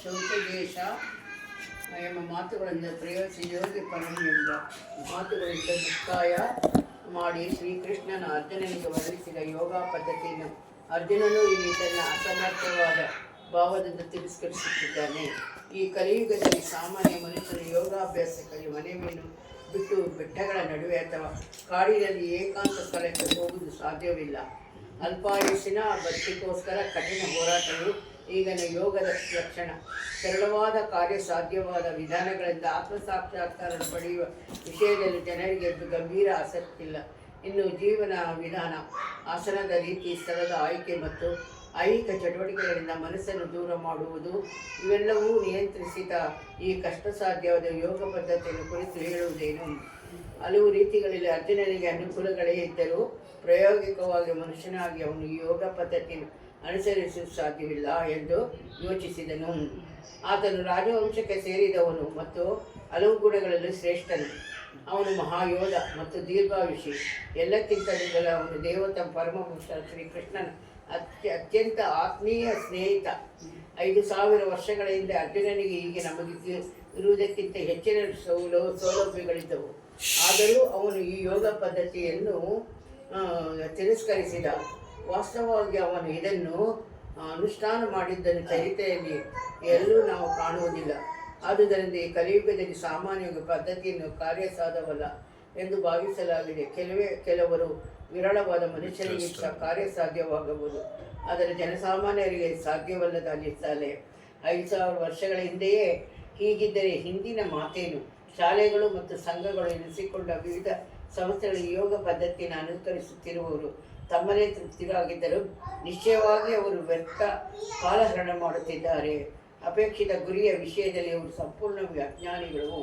ಶೌಚದೇಶ ಎಂಬ ಮಾತುಗಳಿಂದ ಪ್ರಯೋಗಿಸಿ ಯೋಗಿ ಪರಂ ಎಂಬ ಮಾತುಗಳಿಂದ ಮುಕ್ತಾಯ ಮಾಡಿ ಶ್ರೀಕೃಷ್ಣನ ಅರ್ಜುನನಿಗೆ ವರ್ಣಿಸಿದ ಯೋಗ ಪದ್ಧತಿಯನ್ನು ಅರ್ಜುನನು ಇಲ್ಲಿ ತನ್ನ ಅಸಮರ್ಥವಾದ ಭಾವದಿಂದ ತಿರಸ್ಕರಿಸುತ್ತಿದ್ದಾನೆ. ಈ ಕಲಿಯುಗದಲ್ಲಿ ಸಾಮಾನ್ಯ ಮನುಷ್ಯರು ಯೋಗಾಭ್ಯಾಸಕ್ಕಾಗಿ ಮನೆಯನ್ನು ಬಿಟ್ಟು ಬೆಟ್ಟಗಳ ನಡುವೆ ಅಥವಾ ಕಾಡಿನಲ್ಲಿ ಏಕಾಂತ ಸ್ಥಳಕ್ಕೆ ಹೋಗುವುದು ಸಾಧ್ಯವಿಲ್ಲ. ಅಲ್ಪಾಯುಷಿನ ಬದುಕಿಗೋಸ್ಕರ ಕಠಿಣ ಹೋರಾಟಗಳು ಈಗಿನ ಯೋಗದ ಲಕ್ಷಣ. ಸರಳವಾದ ಕಾರ್ಯ ಸಾಧ್ಯವಾದ ವಿಧಾನಗಳಿಂದ ಆತ್ಮಸಾಕ್ಷಾತ್ಕಾರ ಪಡೆಯುವ ವಿಷಯದಲ್ಲಿ ಜನರಿಗೆ ಗಂಭೀರ ಆಸಕ್ತಿ ಇಲ್ಲ. ಇನ್ನು ಜೀವನ ವಿಧಾನ, ಆಸನದ ರೀತಿ, ಸ್ಥಳದ ಆಯ್ಕೆ ಮತ್ತು ಐಹಿಕ ಚಟುವಟಿಕೆಗಳಿಂದ ಮನಸ್ಸನ್ನು ದೂರ ಮಾಡುವುದು ಇವೆಲ್ಲವೂ ನಿಯಂತ್ರಿಸಿದ ಈ ಕಷ್ಟ ಸಾಧ್ಯವಾದ ಯೋಗ ಪದ್ಧತಿಯನ್ನು ಕುರಿತು ಹೇಳುವುದೇನು? ಹಲವು ರೀತಿಗಳಲ್ಲಿ ಅರ್ಜುನನಿಗೆ ಅನುಕೂಲಗಳೇ ಇದ್ದರೂ ಪ್ರಾಯೋಗಿಕವಾಗಿ ಮನುಷ್ಯನಾಗಿ ಅವನು ಈ ಯೋಗ ಪದ್ಧತಿಯನ್ನು ಅನುಸರಿಸಲು ಸಾಧ್ಯವಿಲ್ಲ ಎಂದು ಯೋಚಿಸಿದನು. ಆತನು ರಾಜವಂಶಕ್ಕೆ ಸೇರಿದವನು ಮತ್ತು ಹಲವು ಗುಣಗಳಲ್ಲಿ ಶ್ರೇಷ್ಠನು. ಅವನು ಮಹಾಯೋಧ ಮತ್ತು ದೀರ್ಘಾಯುಷಿ. ಎಲ್ಲಕ್ಕಿಂತಲೂ ಅವನು ದೇವತಾ ಪರಮಪುರುಷ ಶ್ರೀಕೃಷ್ಣನ ಅತ್ಯಂತ ಆತ್ಮೀಯ ಸ್ನೇಹಿತ. 5,000 ವರ್ಷಗಳ ಹಿಂದೆ ಅರ್ಜುನನಿಗೆ ಈಗ ನಮಗೆ ಇರುವುದಕ್ಕಿಂತ ಹೆಚ್ಚಿನ ಸೌಲಭ್ಯಗಳಿದ್ದವು. ಆದರೂ ಅವನು ಈ ಯೋಗ ಪದ್ಧತಿಯನ್ನು ತಿರಸ್ಕರಿಸಿದ. ವಾಸ್ತವವಾಗಿ ಅವನು ಇದನ್ನು ಅನುಷ್ಠಾನ ಮಾಡಿದ್ದನ್ನು ಚರಿತ್ರೆಯಲ್ಲಿ ಎಲ್ಲೂ ನಾವು ಕಾಣುವುದಿಲ್ಲ. ಆದುದರಿಂದ ಈ ಕಲಿಯುಗದಲ್ಲಿ ಸಾಮಾನ್ಯ ಪದ್ಧತಿಯನ್ನು ಕಾರ್ಯಸಾಧವಲ್ಲ ಎಂದು ಭಾವಿಸಲಾಗಿದೆ. ಕೆಲವರು ವಿರಳವಾದ ಮನುಷ್ಯರಿಗೆ ಕಾರ್ಯಸಾಧ್ಯವಾಗಬಹುದು, ಆದರೆ ಜನಸಾಮಾನ್ಯರಿಗೆ ಸಾಧ್ಯವಲ್ಲದ ಅನಿಸುತ್ತಲೇ. 5,000 ವರ್ಷಗಳ ಹಿಂದೆಯೇ ಹೀಗಿದ್ದರೆ ಹಿಂದಿನ ಮಾತೇನು? ಶಾಲೆಗಳು ಮತ್ತು ಸಂಘಗಳು ಎನಿಸಿಕೊಂಡ ವಿವಿಧ ಸಂಸ್ಥೆಗಳ ಯೋಗ ಪದ್ಧತಿಯನ್ನು ಅನುಸರಿಸುತ್ತಿರುವವರು ತಮ್ಮನೇ ತೃಪ್ತರಾಗಿದ್ದರು. ನಿಶ್ಚಯವಾಗಿ ಅವರು ವ್ಯರ್ಥ ಕಾಲಹರಣ ಮಾಡುತ್ತಿದ್ದಾರೆ. ಅಪೇಕ್ಷಿತ ಗುರಿಯ ವಿಷಯದಲ್ಲಿ ಅವರು ಸಂಪೂರ್ಣ ಅಜ್ಞಾನಿಗಳು.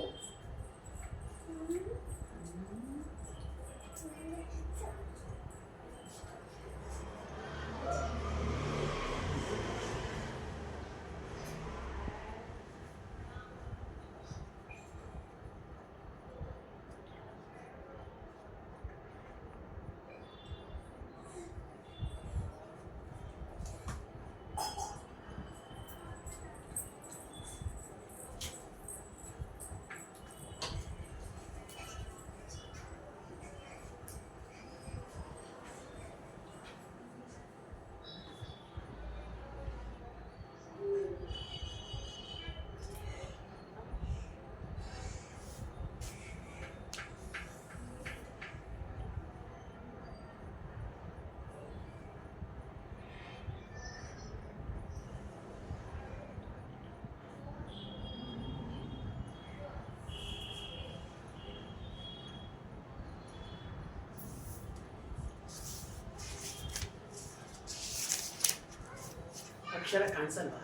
ಅಕ್ಷರ ಕಾಣಿಸಲ್ವಾ?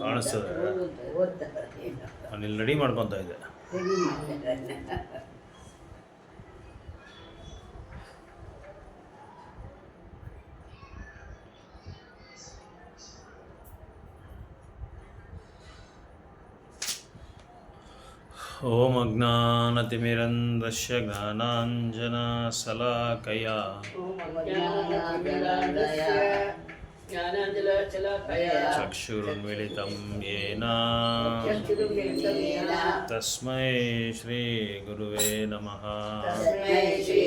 ಕಾಣಿಸ್ತದೆ. ನಾನು ರೆಡಿ ಮಾಡ್ಕೊತಾ ಇದ್ದೆ. ಓಂ ಅಜ್ಞಾನತಿಮಿರಂದ್ರಸ್ಯ ಜ್ಞಾನಾಂಜನಶಲಾಕಯಾ ಚಕ್ಷುರುನ್ಮಿಲಿತಂ ಯೇನ ತಸ್ಮೈ ಶ್ರೀ ಗುರುವೇ ನಮಃ. ಶ್ರೀ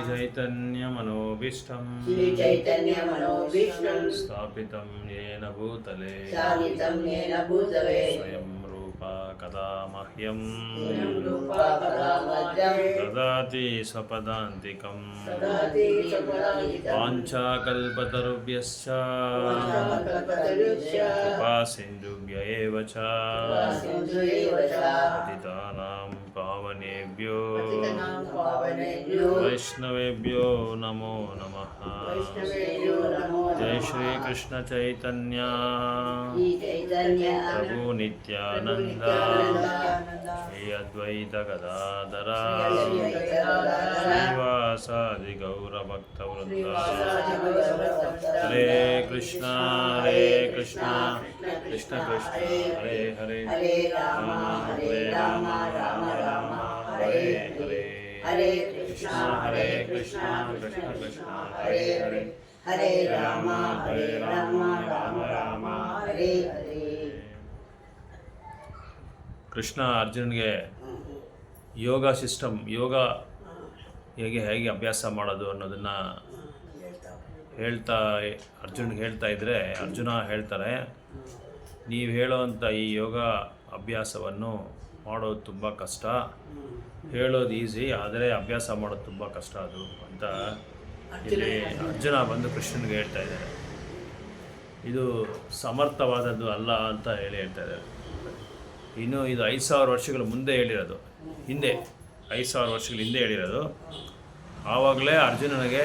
ಚೈತನ್ಯ ಮನೋಭೀಷ್ಟಂ ಸ್ಥಾಪಿತಂ ಯೇನ ಭೂತಲೆ ಸ್ವಯಂ ಕದಾ ಮಹ್ಯಂ ದದಾತಿ ಸ್ವಪದಾಂತಿಕಂ ವಾಂಛಾಕಲ್ಪತರುಭ್ಯಶ್ಚ ಕೃಪಾಸಿಂಧುಭ್ಯ ಏವ ಚ ಪತಿತಾನಾಂ ಪಾವನೇಭ್ಯೋ ವೈಷ್ಣವೇಭ್ಯೋ ನಮೋ ನಮಃ. ಜೈ ಶ್ರೀ ಕೃಷ್ಣ ಚೈತನ್ಯ ಪ್ರಭು ನಿತ್ಯಾನಂದ ಶ್ರೀ ಅದ್ವೈತ ಗದಾಧರ ಶ್ರೀವಾಸಾದಿ ಗೌರಭಕ್ತವೃಂದ. ಹರೇ ಕೃಷ್ಣ ಕೃಷ್ಣ ಕೃಷ್ಣ ಹರೇ ಹರೇ ರಾಮ ಹರೇ ರಾಮ ರಾಮ ರಾಮ ಹರೇ ಹರೇ. ಹರೇ ಕೃಷ್ಣ ಕೃಷ್ಣ ಕೃಷ್ಣ ಹರೇ ಹರೇ. ಹರೇ ರಾಮ ರಾಮ ರಾಮ ಹರೇ ಹರೇ. ಕೃಷ್ಣ ಅರ್ಜುನನಿಗೆ ಯೋಗ ಸಿಸ್ಟಮ್, ಯೋಗ ಹೇಗೆ ಅಭ್ಯಾಸ ಮಾಡೋದು ಅನ್ನೋದನ್ನು ಅರ್ಜುನ್ಗೆ ಹೇಳ್ತಾ ಇದ್ದರೆ, ಅರ್ಜುನ ಹೇಳ್ತಾರೆ, ನೀವು ಹೇಳೋವಂಥ ಈ ಯೋಗ ಅಭ್ಯಾಸವನ್ನು ಮಾಡೋದು ತುಂಬ ಕಷ್ಟ, ಹೇಳೋದು ಈಸಿ, ಆದರೆ ಅಭ್ಯಾಸ ಮಾಡೋದು ತುಂಬ ಕಷ್ಟ ಅದು ಅಂತ ಇಲ್ಲಿ ಅರ್ಜುನ ಬಂದು ಕೃಷ್ಣನಿಗೆ ಹೇಳ್ತಾ ಇದ್ದಾರೆ. ಇದು ಸಮರ್ಥವಾದದ್ದು ಅಲ್ಲ ಅಂತ ಹೇಳ್ತಾ ಇದ್ದಾರೆ. ಇನ್ನು ಇದು 5000 ವರ್ಷಗಳ ಮುಂದೆ ಹೇಳಿರೋದು, ಹಿಂದೆ 5000 ವರ್ಷಗಳ ಹಿಂದೆ ಹೇಳಿರೋದು. ಆವಾಗಲೇ ಅರ್ಜುನನಿಗೆ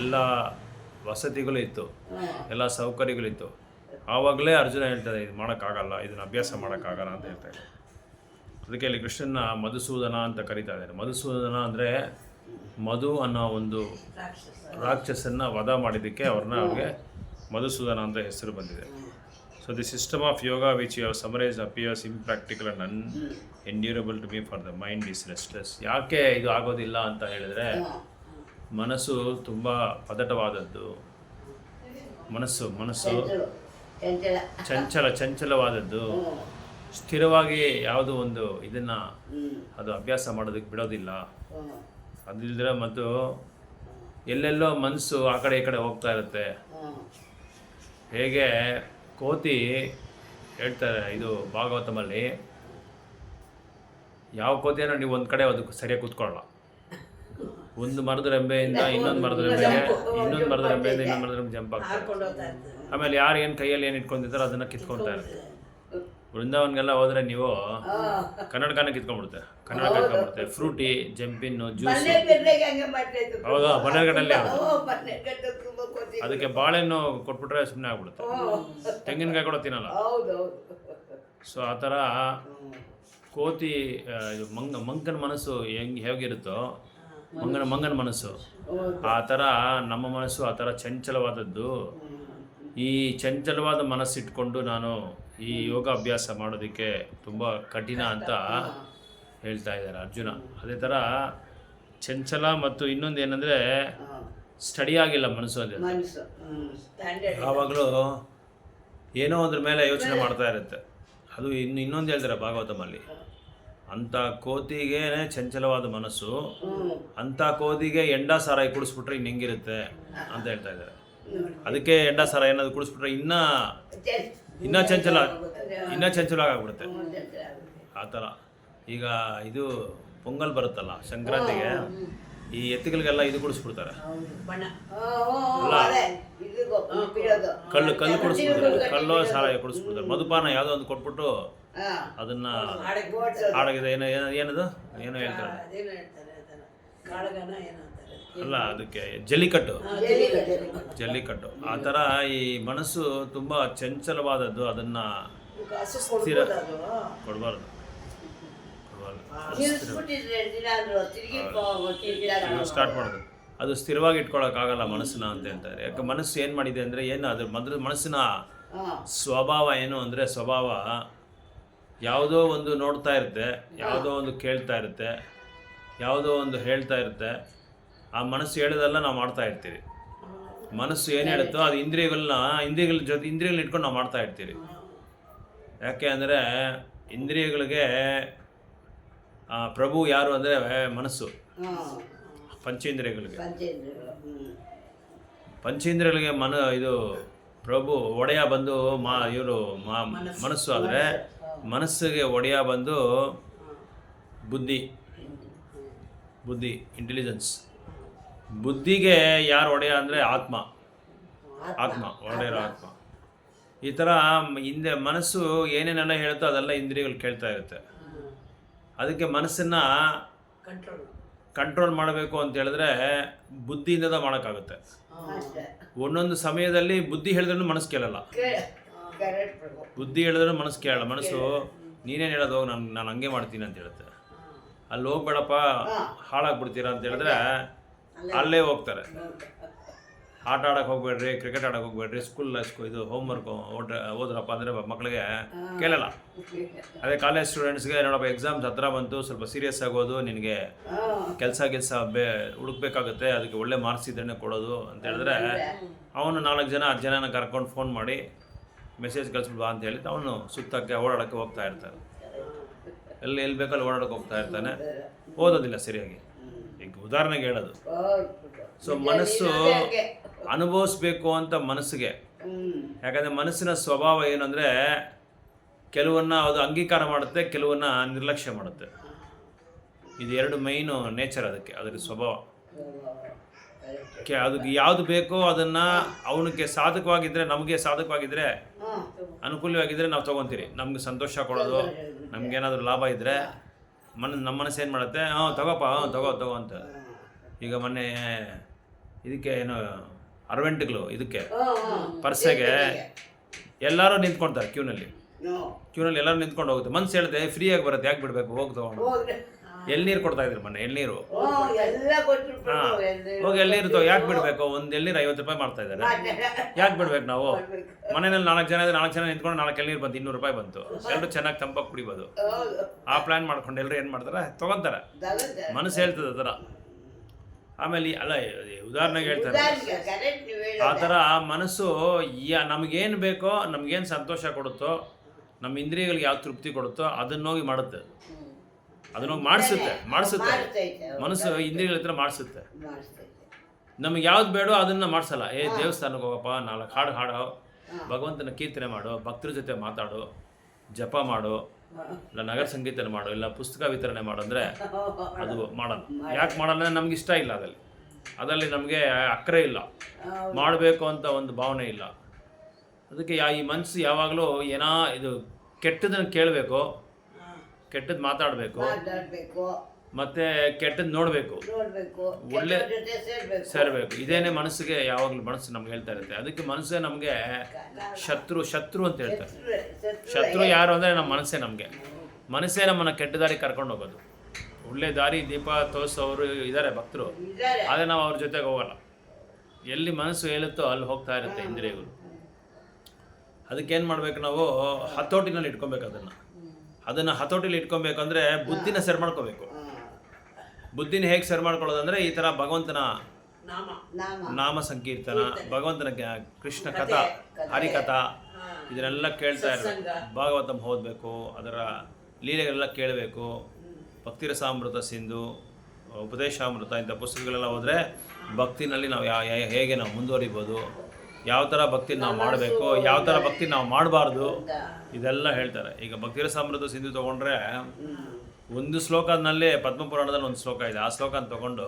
ಎಲ್ಲ ವಸತಿಗಳು ಇತ್ತು, ಎಲ್ಲ ಸೌಕರ್ಯಗಳಿತ್ತು. ಆವಾಗಲೇ ಅರ್ಜುನ ಹೇಳ್ತಾರೆ, ಇದು ಮಾಡೋಕ್ಕಾಗಲ್ಲ, ಇದನ್ನು ಅಭ್ಯಾಸ ಮಾಡೋಕ್ಕಾಗಲ್ಲ ಅಂತ ಹೇಳ್ತಾರೆ. ಅದಕ್ಕೆ ಇಲ್ಲಿ ಕೃಷ್ಣನ ಮಧುಸೂದನ ಅಂತ ಕರೀತಾ ಇದ್ದಾರೆ. ಮಧುಸೂದನ ಅಂದರೆ ಮಧು ಅನ್ನೋ ಒಂದು ರಾಕ್ಷಸನ್ನು ವಧ ಮಾಡಿದ್ದಕ್ಕೆ ಅವ್ರಿಗೆ ಮಧುಸೂದನ ಅಂತ ಹೆಸರು ಬಂದಿದೆ. So the system of yoga which you have summarised appears impractical and unendurable to me for the mind is restless. ಯಾಕೆ ಇದು ಆಗೋದಿಲ್ಲ ಅಂತ ಹೇಳಿದರೆ, ಮನಸ್ಸು ತುಂಬ ಪದಟವಾದದ್ದು, ಮನಸ್ಸು ಚಂಚಲವಾದದ್ದು, ಸ್ಥಿರವಾಗಿ ಯಾವುದೋ ಒಂದು ಇದನ್ನು ಅದು ಅಭ್ಯಾಸ ಮಾಡೋದಕ್ಕೆ ಬಿಡೋದಿಲ್ಲ. ಅದಿಲ್ಲದ್ರೆ ಮತ್ತು ಎಲ್ಲೆಲ್ಲೋ ಮನಸ್ಸು ಆ ಕಡೆ ಈ ಕಡೆ ಹೋಗ್ತಾ ಇರುತ್ತೆ. ಹೇಗೆ ಕೋತಿ ಹೇಳ್ತಾರೆ, ಇದು ಭಾಗವತಮಲ್ಲಿ, ಯಾವ ಕೋತಿಯನ್ನು ನೀವು ಒಂದು ಕಡೆ ಅದಕ್ಕೆ ಸರಿಯಾಗಿ ಕೂತ್ಕೊಳ್ಳಲ್ಲ. ಒಂದು ಮರದ ರೆಂಬೆಯಿಂದ ಇನ್ನೊಂದು ಮರದ ರೆಂಬೆಗೆ, ಇನ್ನೊಂದು ಮರದ ರೆಂಬೆಯಿಂದ ಇನ್ನೊಂದು ಮರದ ರೆಂಬೆ ಜಂಪ್ ಆಗ್ತಾರೆ. ಆಮೇಲೆ ಯಾರು ಏನು ಕೈಯಲ್ಲಿ ಏನು ಇಟ್ಕೊಂಡಿರ್ತಾರೋ ಅದನ್ನು ಕಿತ್ಕೊಳ್ತಾ ಇರುತ್ತೆ. ವೃಂದಾವನ್ಗೆಲ್ಲ ಹೋದರೆ ನೀವು ಕನ್ನಡಕನ ಕಿತ್ಕೊಂಡ್ಬಿಡುತ್ತೆ, ಕನ್ನಡ ಕಿತ್ಕೊಂಡ್ಬಿಡುತ್ತೆ. ಫ್ರೂಟಿ, ಜಂಪಿನ್ನು, ಜ್ಯೂಸ್. ಹೌದಾ, ಬನ್ನೇರ್ಘಟ್ಟಲ್ಲಿ ಅದಕ್ಕೆ ಬಾಳೆಹಣ್ಣು ಕೊಟ್ಬಿಟ್ರೆ ಸುಮ್ಮನೆ ಆಗ್ಬಿಡುತ್ತೆ. ತೆಂಗಿನಕಾಯಿ ಕೂಡ ತಿನ್ನಲ್ಲ. ಸೊ ಆ ಥರ ಕೋತಿ, ಇದು ಮಂಗನ ಮನಸ್ಸು ಹೇಗಿರುತ್ತೋ, ಮಂಗನ ಮನಸ್ಸು ಆ ಥರ ನಮ್ಮ ಮನಸ್ಸು ಆ ಥರ ಚಂಚಲವಾದದ್ದು. ಈ ಚಂಚಲವಾದ ಮನಸ್ಸಿಟ್ಕೊಂಡು ನಾನು ಈ ಯೋಗ ಅಭ್ಯಾಸ ಮಾಡೋದಕ್ಕೆ ತುಂಬ ಕಠಿಣ ಅಂತ ಹೇಳ್ತಾ ಇದ್ದಾರೆ ಅರ್ಜುನ. ಅದೇ ಥರ ಚಂಚಲ ಮತ್ತು ಇನ್ನೊಂದು ಏನಂದರೆ ಸ್ಟಡಿ ಆಗಿಲ್ಲ ಮನಸ್ಸು ಅಂತ. ಯಾವಾಗಲೂ ಏನೋ ಅದ್ರ ಮೇಲೆ ಯೋಚನೆ ಮಾಡ್ತಾ ಇರುತ್ತೆ. ಅದು ಇನ್ನೊಂದು ಹೇಳ್ತಾರೆ ಭಾಗವತಮಲ್ಲಿ, ಅಂಥ ಕೋತಿಗೆ ಚಂಚಲವಾದ ಮನಸ್ಸು, ಅಂಥ ಕೋತಿಗೆ ಎಂಡ ಸಾರಾಯಿ ಕುಡಿಸ್ಬಿಟ್ರೆ ಇನ್ನು ಹೆಂಗಿರುತ್ತೆ ಅಂತ ಹೇಳ್ತಾ ಇದ್ದಾರೆ. ಅದಕ್ಕೆ ಎಂಡ ಸಾರಾಯಿ ಏನಾದ್ರು ಕುಡಿಸ್ಬಿಟ್ರೆ ಇನ್ನೂ ಚಂಚಲ ಆಗ್ಬಿಡುತ್ತೆ ಆ ಥರ. ಈಗ ಇದು ಪೊಂಗಲ್ ಬರುತ್ತಲ್ಲ ಸಂಕ್ರಾಂತಿಗೆ, ಈ ಎತ್ತುಗಳಿಗೆಲ್ಲ ಇದು ಕುಡಿಸ್ಬಿಡ್ತಾರೆ, ಕಲ್ಲು ಕುಡಿಸ್ಬಿಡ್ತಾರೆ, ಕಲ್ಲು ಸಾರಾಯಿ ಕುಡಿಸ್ಬಿಡ್ತಾರೆ. ಮಧುಪಾನ ಯಾವುದೋ ಒಂದು ಕೊಟ್ಬಿಟ್ಟು ಅದನ್ನ ಹಾಡಾಗಿದೆ, ಏನದು ಏನೋ ಹೇಳ್ತಾರೆ ಅಲ್ಲ, ಅದಕ್ಕೆ ಜಲ್ಲಿಕಟ್ಟು. ಆ ಥರ ಈ ಮನಸ್ಸು ತುಂಬ ಚಂಚಲವಾದದ್ದು, ಅದನ್ನು ಕೊಡಬಾರ್ದು. ಸ್ಟಾರ್ಟ್ ಮಾಡೋದು, ಅದು ಸ್ಥಿರವಾಗಿ ಇಟ್ಕೊಳ್ಳೋಕ್ಕಾಗಲ್ಲ ಮನಸ್ಸನ್ನ ಅಂತ ಹೇಳ್ತಾರೆ. ಯಾಕೆ ಮನಸ್ಸು ಏನು ಮಾಡಿದೆ ಅಂದರೆ, ಏನು ಅದ್ರ ಮನಸ್ಸಿನ ಸ್ವಭಾವ ಏನು ಅಂದರೆ, ಸ್ವಭಾವ ಯಾವುದೋ ಒಂದು ನೋಡ್ತಾ ಇರುತ್ತೆ, ಯಾವುದೋ ಒಂದು ಕೇಳ್ತಾ ಇರುತ್ತೆ, ಯಾವುದೋ ಒಂದು ಹೇಳ್ತಾ ಇರುತ್ತೆ. ಆ ಮನಸ್ಸು ಹೇಳೋದೆಲ್ಲ ನಾವು ಮಾಡ್ತಾ ಇರ್ತೀವಿ. ಮನಸ್ಸು ಏನು ಹೇಳುತ್ತೋ ಅದು ಇಂದ್ರಿಯಗಳನ್ನ ಇಟ್ಕೊಂಡು ನಾವು ಮಾಡ್ತಾ ಇರ್ತೀವಿ. ಯಾಕೆ ಅಂದರೆ ಇಂದ್ರಿಯಗಳಿಗೆ ಪ್ರಭು ಯಾರು ಅಂದರೆ ಮನಸ್ಸು. ಪಂಚೇಂದ್ರಿಯಗಳಿಗೆ ಇದು ಪ್ರಭು ಒಡೆಯ ಬಂದು ಇವರು ಮನಸ್ಸು. ಆದರೆ ಮನಸ್ಸಿಗೆ ಒಡೆಯ ಬಂದು ಬುದ್ಧಿ, ಇಂಟೆಲಿಜೆನ್ಸ್. ಬುದ್ಧಿಗೆ ಯಾರು ಒಡೆಯ ಅಂದರೆ ಆತ್ಮ, ಒಡೆಯರ ಆತ್ಮ. ಈ ಥರ ಹಿಂದೆ ಮನಸ್ಸು ಏನೇನೆಲ್ಲ ಹೇಳುತ್ತೋ ಅದೆಲ್ಲ ಇಂದ್ರಿಯಗಳು ಕೇಳ್ತಾ ಇರುತ್ತೆ. ಅದಕ್ಕೆ ಮನಸ್ಸನ್ನು ಕಂಟ್ರೋಲ್ ಮಾಡಬೇಕು ಅಂತ ಹೇಳಿದ್ರೆ ಬುದ್ಧಿಯಿಂದ ಮಾಡೋಕ್ಕಾಗುತ್ತೆ. ಒಂದೊಂದು ಸಮಯದಲ್ಲಿ ಬುದ್ಧಿ ಹೇಳಿದ್ರೂ ಮನಸ್ಸು ಕೇಳಲ್ಲ, ಮನಸ್ಸು ಕೇಳಲ್ಲ. ಮನಸ್ಸು ನೀನೇನು ಹೇಳೋದು, ನಾನು ಹಂಗೆ ಮಾಡ್ತೀನಿ ಅಂತ ಹೇಳುತ್ತೆ. ಅಲ್ಲಿ ಹೋಗ್ಬೇಡಪ್ಪ ಹಾಳಾಗ್ಬಿಡ್ತೀರಾ ಅಂತ ಹೇಳಿದ್ರೆ ಅಲ್ಲೇ ಹೋಗ್ತಾರೆ. ಆಟ ಆಡೋಕೆ ಹೋಗ್ಬೇಡ್ರಿ, ಕ್ರಿಕೆಟ್ ಆಡೋಕೆ ಹೋಗ್ಬೇಡ್ರಿ, ಇದು ಹೋಮ್ವರ್ಕ್ ಓದ್ರಪ್ಪ ಅಂದರೆ ಮಕ್ಕಳಿಗೆ ಕೇಳಲ್ಲ. ಅದೇ ಕಾಲೇಜ್ ಸ್ಟೂಡೆಂಟ್ಸ್ಗೆ ನೋಡಪ್ಪ ಎಕ್ಸಾಮ್ಸ್ ಹತ್ರ ಬಂತು, ಸ್ವಲ್ಪ ಸೀರಿಯಸ್ ಆಗೋದು, ನಿನಗೆ ಕೆಲಸ ಹುಡುಕ್ಬೇಕಾಗುತ್ತೆ, ಅದಕ್ಕೆ ಒಳ್ಳೆ ಮಾರ್ಕ್ಸ್ ಇದ್ದರೆ ಕೊಡೋದು ಅಂತ ಹೇಳಿದ್ರೆ ಅವನು 4 ಜನ 10 ಜನನ ಕರ್ಕೊಂಡು ಫೋನ್ ಮಾಡಿ ಮೆಸೇಜ್ ಕಳಿಸ್ಬಿಡು ಬಾ ಅಂತ ಹೇಳಿ ಅವನು ಸುತ್ತಕ್ಕೆ ಓಡಾಡೋಕ್ಕೆ ಹೋಗ್ತಾ ಇರ್ತಾನೆ. ಎಲ್ಲಿ ಬೇಕಲ್ಲಿ ಓಡಾಡೋಕೆ ಹೋಗ್ತಾ ಇರ್ತಾನೆ, ಓದೋದಿಲ್ಲ ಸರಿಯಾಗಿ. ಈಗ ಉದಾಹರಣೆಗೆ ಹೇಳೋದು. ಸೊ ಮನಸ್ಸು ಅನುಭವಿಸ್ಬೇಕು ಅಂತ ಮನಸ್ಸಿಗೆ, ಯಾಕಂದರೆ ಮನಸ್ಸಿನ ಸ್ವಭಾವ ಏನಂದರೆ ಕೆಲವನ್ನ ಅದು ಅಂಗೀಕಾರ ಮಾಡುತ್ತೆ, ಕೆಲವನ್ನ ನಿರ್ಲಕ್ಷ್ಯ ಮಾಡುತ್ತೆ. ಇದು ಎರಡು ಮೈನು ನೇಚರ್ ಅದಕ್ಕೆ, ಅದರ ಸ್ವಭಾವ. ಅದಕ್ಕೆ ಯಾವುದು ಬೇಕೋ ಅದನ್ನು ಅವನಿಗೆ ಸಾಧಕವಾಗಿದ್ದರೆ, ನಮಗೆ ಸಾಧಕವಾಗಿದ್ದರೆ, ಅನುಕೂಲವಾಗಿದ್ದರೆ ನಾವು ತೊಗೊತೀರಿ. ನಮ್ಗೆ ಸಂತೋಷ ಕೊಡೋದು, ನಮಗೇನಾದರೂ ಲಾಭ ಇದ್ದರೆ ನಮ್ಮ ಮನಸ್ಸು ಏನು ಮಾಡುತ್ತೆ, ತಗೋಪ್ಪ, ತಗೋ ಅಂತ. ಈಗ ಮೊನ್ನೆ ಇದಕ್ಕೆ ಏನು ಅರ್ವೆಂಟ್ಗಳು, ಇದಕ್ಕೆ ಪರ್ಸೆಗೆ ಎಲ್ಲರೂ ನಿಂತ್ಕೊಳ್ತಾರೆ ಕ್ಯೂನಲ್ಲಿ ಎಲ್ಲರೂ ನಿಂತ್ಕೊಂಡು ಹೋಗುತ್ತೆ. ಮನ್ಸು ಹೇಳ್ತೆ ಫ್ರೀಯಾಗಿ ಬರುತ್ತೆ, ಯಾಕೆ ಬಿಡಬೇಕು, ಹೋಗಿ ತೊಗೊಂಡು. ಎಳ್ನೀರು ಕೊಡ್ತಾ ಇದ್ರು ಮೊನ್ನೆ, ಎಳ್ನೀರು. ಹೋಗಿ ಎಳ್ನೀರು ಯಾಕೆ ಬಿಡಬೇಕು, ಒಂದು ಎಳ್ನೀರು 50 ರೂಪಾಯಿ ಮಾಡ್ತಾ ಇದ್ದಾರೆ, ಯಾಕೆ ಬಿಡ್ಬೇಕು ನಾವು? ಮನೆಯಲ್ಲಿ 4 ಜನ ಇದ್ರೆ 4 ಜನ ನಿಂತ್ಕೊಂಡು 4 ಎಳ್ನೀರು ಬಂತು, 200 ರೂಪಾಯಿ ಬಂತು. ಎಲ್ಲರೂ ಚೆನ್ನಾಗಿ ತಂಪಾಗಿ ಕುಡಿಬೋದು. ಆ ಪ್ಲ್ಯಾನ್ ಮಾಡ್ಕೊಂಡು ಎಲ್ಲರೂ ಏನು ಮಾಡ್ತಾರೆ, ತೊಗೊತಾರೆ. ಮನಸ್ಸು ಹೇಳ್ತದೆ ಆ ಥರ. ಆಮೇಲೆ ಅಲ್ಲ, ಉದಾಹರಣೆಗೆ ಹೇಳ್ತಾರೆ ಆ ಥರ ಮನಸ್ಸು ನಮಗೇನು ಬೇಕೋ, ನಮಗೇನು ಸಂತೋಷ ಕೊಡುತ್ತೋ, ನಮ್ಮ ಇಂದ್ರಿಯಗಳಿಗೆ ಯಾವ ತೃಪ್ತಿ ಕೊಡುತ್ತೋ ಅದನ್ನೋಗಿ ಮಾಡುತ್ತೆ, ಅದನ್ನೋಗಿ ಮಾಡಿಸುತ್ತೆ. ಮನಸ್ಸು ಇಂದ್ರಿಯಗಳ ಹತ್ರ ಮಾಡಿಸುತ್ತೆ. ನಮಗೆ ಯಾವ್ದು ಬೇಡೋ ಅದನ್ನು ಮಾಡಿಸಲ್ಲ. ದೇವಸ್ಥಾನಕ್ಕೆ ಹೋಗಪ್ಪ, 4 ಹಾಡು ಭಗವಂತನ ಕೀರ್ತನೆ ಮಾಡು, ಭಕ್ತರ ಜೊತೆ ಮಾತಾಡು, ಜಪ ಮಾಡು, ಇಲ್ಲ ನಗರ ಸಂಗೀತನ ಮಾಡು, ಇಲ್ಲ ಪುಸ್ತಕ ವಿತರಣೆ ಮಾಡು ಅಂದರೆ ಅದು ಮಾಡಲ್ಲ. ಯಾಕೆ ಮಾಡಲ್ಲ? ನಮ್ಗೆ ಇಷ್ಟ ಇಲ್ಲ ಅದರಲ್ಲಿ ನಮಗೆ ಅಕ್ಕರೆ ಇಲ್ಲ, ಮಾಡಬೇಕು ಅಂತ ಒಂದು ಭಾವನೆ ಇಲ್ಲ. ಅದಕ್ಕೆ ಈ ಮನಸ್ಸು ಯಾವಾಗಲೂ ಇದು ಕೆಟ್ಟದನ್ನು ಕೇಳಬೇಕು, ಕೆಟ್ಟದ್ದು ಮಾತಾಡಬೇಕು, ಮತ್ತೆ ಕೆಟ್ಟದ್ದು ನೋಡಬೇಕು, ಒಳ್ಳೆ ಸೇರಬೇಕು. ಇದೇನೇ ಮನಸ್ಸಿಗೆ ಯಾವಾಗಲೂ ಮನಸ್ಸು ನಮ್ಗೆ ಹೇಳ್ತಾ ಇರುತ್ತೆ. ಅದಕ್ಕೆ ಮನಸ್ಸೇ ನಮಗೆ ಶತ್ರು ಅಂತ ಹೇಳ್ತಾರೆ. ಶತ್ರು ಯಾರು ಅಂದರೆ ನಮ್ಮ ಮನಸ್ಸೇ. ಮನಸ್ಸೇ ನಮ್ಮನ್ನು ಕೆಟ್ಟ ದಾರಿ ಕರ್ಕೊಂಡು ಹೋಗೋದು. ಒಳ್ಳೆ ದಾರಿ ದೀಪ ತೋರಿಸೋರು ಇದ್ದಾರೆ ಭಕ್ತರು, ಆದರೆ ನಾವು ಅವ್ರ ಜೊತೆಗೆ ಹೋಗಲ್ಲ. ಎಲ್ಲಿ ಮನಸ್ಸು ಹೇಳುತ್ತೋ ಅಲ್ಲಿ ಹೋಗ್ತಾ ಇರುತ್ತೆ ಇಂದ್ರಿಯಗಳು. ಅದಕ್ಕೇನು ಮಾಡಬೇಕು, ನಾವು ಹತೋಟಿನಲ್ಲಿ ಇಟ್ಕೊಬೇಕು. ಅದನ್ನು ಹತೋಟಿಲಿ ಇಟ್ಕೊಬೇಕಂದ್ರೆ ಬುದ್ಧಿನ ಸರಿ ಮಾಡ್ಕೋಬೇಕು. ಬುದ್ಧಿನ ಹೇಗೆ ಸರಿ ಮಾಡ್ಕೊಳ್ಳೋದಂದರೆ ಈ ಥರ ಭಗವಂತನ ನಾಮ ಸಂಕೀರ್ತನ, ಭಗವಂತನ ಕೃಷ್ಣ ಕಥಾ, ಹರಿಕಥಾ ಇದನ್ನೆಲ್ಲ ಕೇಳ್ತಾ ಇರಬೇಕು. ಭಾಗವತಂ ಓದಬೇಕು, ಅದರ ಲೀಲೆಗಳೆಲ್ಲ ಕೇಳಬೇಕು. ಭಕ್ತಿರಸಾಮೃತ ಸಿಂಧು, ಉಪದೇಶಾಮೃತ ಇಂಥ ಪುಸ್ತಕಗಳೆಲ್ಲ ಹೋದರೆ ಭಕ್ತಿನಲ್ಲಿ ನಾವು ಹೇಗೆ ನಾವು ಮುಂದುವರಿಬೋದು, ಯಾವ ಥರ ಭಕ್ತಿ ನಾವು ಮಾಡಬೇಕು, ಯಾವ ಥರ ಭಕ್ತಿ ನಾವು ಮಾಡಬಾರ್ದು, ಇದೆಲ್ಲ ಹೇಳ್ತಾರೆ. ಈಗ ಭಕ್ತಿರಸಾಮೃತ ಸಿಂಧು ತೊಗೊಂಡ್ರೆ ಒಂದು ಶ್ಲೋಕದಲ್ಲಿ ಪದ್ಮಪುರಾಣದಲ್ಲಿ ಒಂದು ಶ್ಲೋಕ ಇದೆ. ಆ ಶ್ಲೋಕನ ತೊಗೊಂಡು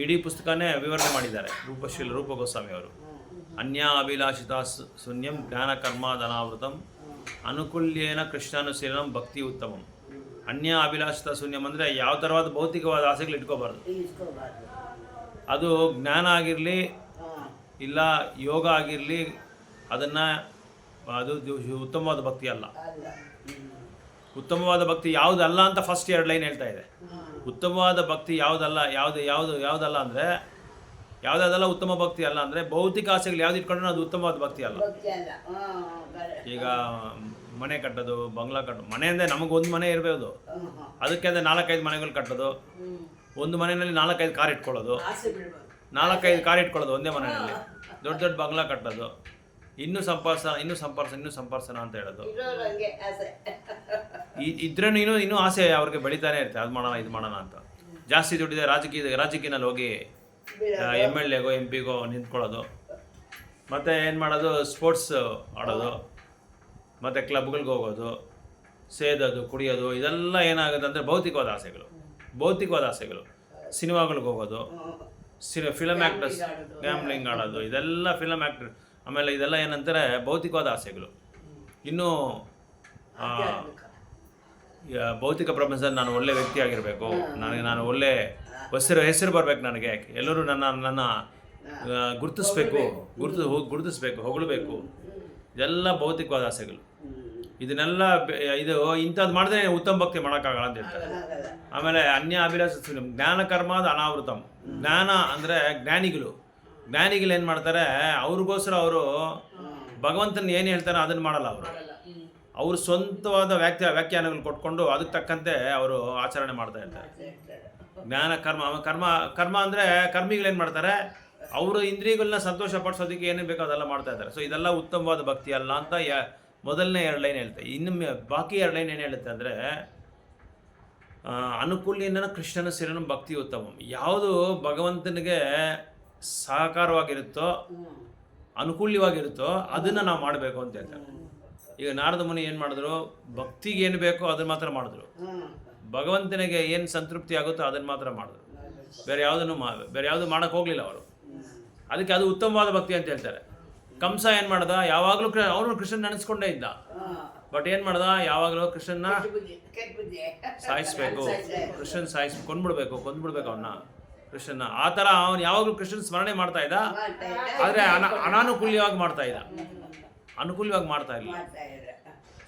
ಇಡೀ ಪುಸ್ತಕನೇ ವಿವರಣೆ ಮಾಡಿದ್ದಾರೆ ರೂಪ ಗೋಸ್ವಾಮಿ ಅವರು. ಅನ್ಯ ಅಭಿಲಾಷಿತ ಶೂನ್ಯಂ ಜ್ಞಾನ ಕರ್ಮಾದನಾವೃತಂ ಅನುಕೂಲ್ಯೇನ ಕೃಷ್ಣಾನುಶೀಲನಂ ಭಕ್ತಿ ಉತ್ತಮಂ. ಅನ್ಯ ಅಭಿಲಾಷಿತ ಶೂನ್ಯಂ ಅಂದರೆ ಯಾವ ಥರವಾದ ಭೌತಿಕವಾದ ಆಸೆಗಳು ಇಟ್ಕೋಬಾರ್ದು. ಅದು ಜ್ಞಾನ ಆಗಿರಲಿ ಇಲ್ಲ ಯೋಗ ಆಗಿರಲಿ, ಅದು ಉತ್ತಮವಾದ ಭಕ್ತಿ ಅಲ್ಲ. ಉತ್ತಮವಾದ ಭಕ್ತಿ ಯಾವುದಲ್ಲ ಅಂತ ಫಸ್ಟ್ 2 ಲೈನ್ ಹೇಳ್ತಾ ಇದೆ. ಉತ್ತಮವಾದ ಭಕ್ತಿ ಯಾವುದಲ್ಲ ಅಂದರೆ ಯಾವುದಲ್ಲ ಉತ್ತಮ ಭಕ್ತಿ ಅಲ್ಲ ಅಂದರೆ ಭೌತಿಕ ಆಸೆಗಳು ಯಾವ್ದು ಇಟ್ಕೊಂಡ್ರೆ ಅದು ಉತ್ತಮವಾದ ಭಕ್ತಿ ಅಲ್ಲ. ಈಗ ಮನೆ ಕಟ್ಟೋದು, ಬಂಗ್ಲಾ ಕಟ್ಟೋದು, ಮನೆ ಅಂದರೆ ನಮಗೊಂದು ಮನೆ ಇರಬಹುದು, ಅದಕ್ಕೆ ಅಂದರೆ 4-5 ಮನೆಗಳು ಕಟ್ಟೋದು, ಒಂದು ಮನೆಯಲ್ಲಿ 4-5 ಕಾರ್ ಇಟ್ಕೊಳ್ಳೋದು, 4-5 ಕಾರ್ ಇಟ್ಕೊಳ್ಳೋದು ಒಂದೇ ಮನೆಯಲ್ಲಿ, ದೊಡ್ಡ ಬಂಗ್ಲಾ ಕಟ್ಟೋದು, ಇನ್ನೂ ಸಂಪಾರ್ಸನ ಅಂತ ಹೇಳೋದು. ಇದ್ರೇನು ಇನ್ನೂ ಆಸೆ ಅವ್ರಿಗೆ ಬೆಳೀತಾನೆ ಇರುತ್ತೆ, ಅದು ಮಾಡೋಣ ಇದು ಮಾಡೋಣ ಅಂತ. ಜಾಸ್ತಿ ದುಡ್ಡಿದೆ ರಾಜಕೀಯನಲ್ಲಿ ಹೋಗಿ MLAಗೋ MP ಗೋ ನಿಂತ್ಕೊಳ್ಳೋದು, ಮತ್ತು ಏನು ಮಾಡೋದು, ಸ್ಪೋರ್ಟ್ಸ್ ಆಡೋದು, ಮತ್ತು ಕ್ಲಬ್ಗಳಿಗೆ ಹೋಗೋದು, ಸೇದೋದು, ಕುಡಿಯೋದು, ಇದೆಲ್ಲ ಏನಾಗುತ್ತೆ ಅಂದರೆ ಭೌತಿಕವಾದ ಆಸೆಗಳು. ಸಿನಿಮಾಗಳಿಗೆ ಹೋಗೋದು, ಫಿಲಮ್ ಆ್ಯಕ್ಟರ್ಸ್, ಗ್ಯಾಮ್ಲಿಂಗ್ ಆಡೋದು, ಇದೆಲ್ಲ ಫಿಲಮ್ ಆ್ಯಕ್ಟರ್. ಆಮೇಲೆ ಇದೆಲ್ಲ ಏನಂತಾರೆ ಭೌತಿಕವಾದ ಆಸೆಗಳು. ಇನ್ನೂ ಭೌತಿಕ ಪ್ರಪಂಚದಲ್ಲಿ ನಾನು ಒಳ್ಳೆ ವ್ಯಕ್ತಿ ಆಗಿರಬೇಕು, ನಾನು ಒಳ್ಳೆ ಹೆಸರು ಬರಬೇಕು, ನನಗೆ ಎಲ್ಲರೂ ನನ್ನ ಗುರುತಿಸ್ಬೇಕು, ಹೊಗಳಬೇಕು. ಇದೆಲ್ಲ ಭೌತಿಕವಾದ ಆಸೆಗಳು. ಇದನ್ನೆಲ್ಲ ಇಂಥದ್ದು ಮಾಡಿದ್ರೆ ಉತ್ತಮ ಭಕ್ತಿ ಮಾಡೋಕ್ಕಾಗಲ್ಲ ಅಂತ ಹೇಳ್ತಾರೆ. ಆಮೇಲೆ ಅನ್ಯ ಅಭಿಲಾಷ ಜ್ಞಾನ ಕರ್ಮಾದ ಅನಾವೃತಂ. ಜ್ಞಾನ ಅಂದರೆ ಜ್ಞಾನಿಗಳು ಏನು ಮಾಡ್ತಾರೆ, ಅವ್ರಿಗೋಸ್ಕರ ಅವರು ಭಗವಂತನ ಏನು ಹೇಳ್ತಾರೆ ಅದನ್ನು ಮಾಡಲ್ಲ. ಅವರು ಸ್ವಂತವಾದ ವ್ಯಾಖ್ಯಾನಗಳು ಕೊಟ್ಕೊಂಡು ಅದಕ್ಕೆ ತಕ್ಕಂತೆ ಅವರು ಆಚರಣೆ ಮಾಡ್ತಾ ಇರ್ತಾರೆ. ಜ್ಞಾನ ಕರ್ಮ ಅಂದರೆ ಕರ್ಮಿಗಳೇನು ಮಾಡ್ತಾರೆ, ಅವರು ಇಂದ್ರಿಯಗಳನ್ನ ಸಂತೋಷ ಪಡಿಸೋದಕ್ಕೆ ಏನೇನು ಬೇಕೋ ಅದೆಲ್ಲ ಮಾಡ್ತಾ ಇದ್ದಾರೆ. ಸೊ ಇದೆಲ್ಲ ಉತ್ತಮವಾದ ಭಕ್ತಿ ಅಲ್ಲ ಅಂತ ಮೊದಲನೇ 2 ಲೈನ್ ಹೇಳ್ತಾರೆ. ಇನ್ನು ಬಾಕಿ 2 ಲೈನ್ ಏನು ಹೇಳುತ್ತೆ ಅಂದರೆ, ಅನುಕೂಲ್ಯನ ಕೃಷ್ಣನ ಸೇರನ ಭಕ್ತಿ ಉತ್ತಮ. ಯಾವುದು ಭಗವಂತನಿಗೆ ಸಹಕಾರವಾಗಿರುತ್ತೋ, ಅನುಕೂಲ್ಯವಾಗಿರುತ್ತೋ ಅದನ್ನು ನಾವು ಮಾಡಬೇಕು ಅಂತ ಹೇಳ್ತಾರೆ. ಈಗ ನಾರದ ಮುನಿ ಏನು ಮಾಡಿದ್ರು, ಭಕ್ತಿಗೆ ಏನು ಬೇಕೋ ಅದನ್ನು ಮಾತ್ರ ಮಾಡಿದ್ರು. ಭಗವಂತನಿಗೆ ಏನು ಸಂತೃಪ್ತಿ ಆಗುತ್ತೋ ಅದನ್ನು ಮಾತ್ರ ಮಾಡಿದ್ರು. ಬೇರೆ ಯಾವುದು ಮಾಡೋಕ್ಕೆ ಹೋಗಲಿಲ್ಲ ಅವರು. ಅದಕ್ಕೆ ಅದು ಉತ್ತಮವಾದ ಭಕ್ತಿ ಅಂತ ಹೇಳ್ತಾರೆ. ಕಂಸ ಏನು ಮಾಡ್ದ, ಯಾವಾಗಲೂ ಅವನು ಕೃಷ್ಣನ್ ನೆನೆಸ್ಕೊಂಡೇ ಇದ್ದ. ಬಟ್ ಏನು ಮಾಡ್ದ, ಯಾವಾಗಲೂ ಕೃಷ್ಣನ್ನ ಸಾಯಿಸ್ಬೇಕು, ಕೃಷ್ಣನ್ ಕೊಂದ್ಬಿಡ್ಬೇಕು ಅವನ್ನ, ಕೃಷ್ಣನ. ಆ ಥರ ಅವನು ಯಾವಾಗಲೂ ಕೃಷ್ಣನ್ ಸ್ಮರಣೆ ಮಾಡ್ತಾ ಇದ್ದ. ಆದರೆ ಅನಾನುಕೂಲ್ಯವಾಗಿ ಮಾಡ್ತಾ ಇದ್ದ, ಅನುಕೂಲವಾಗಿ ಮಾಡ್ತಾ ಇಲ್ಲ.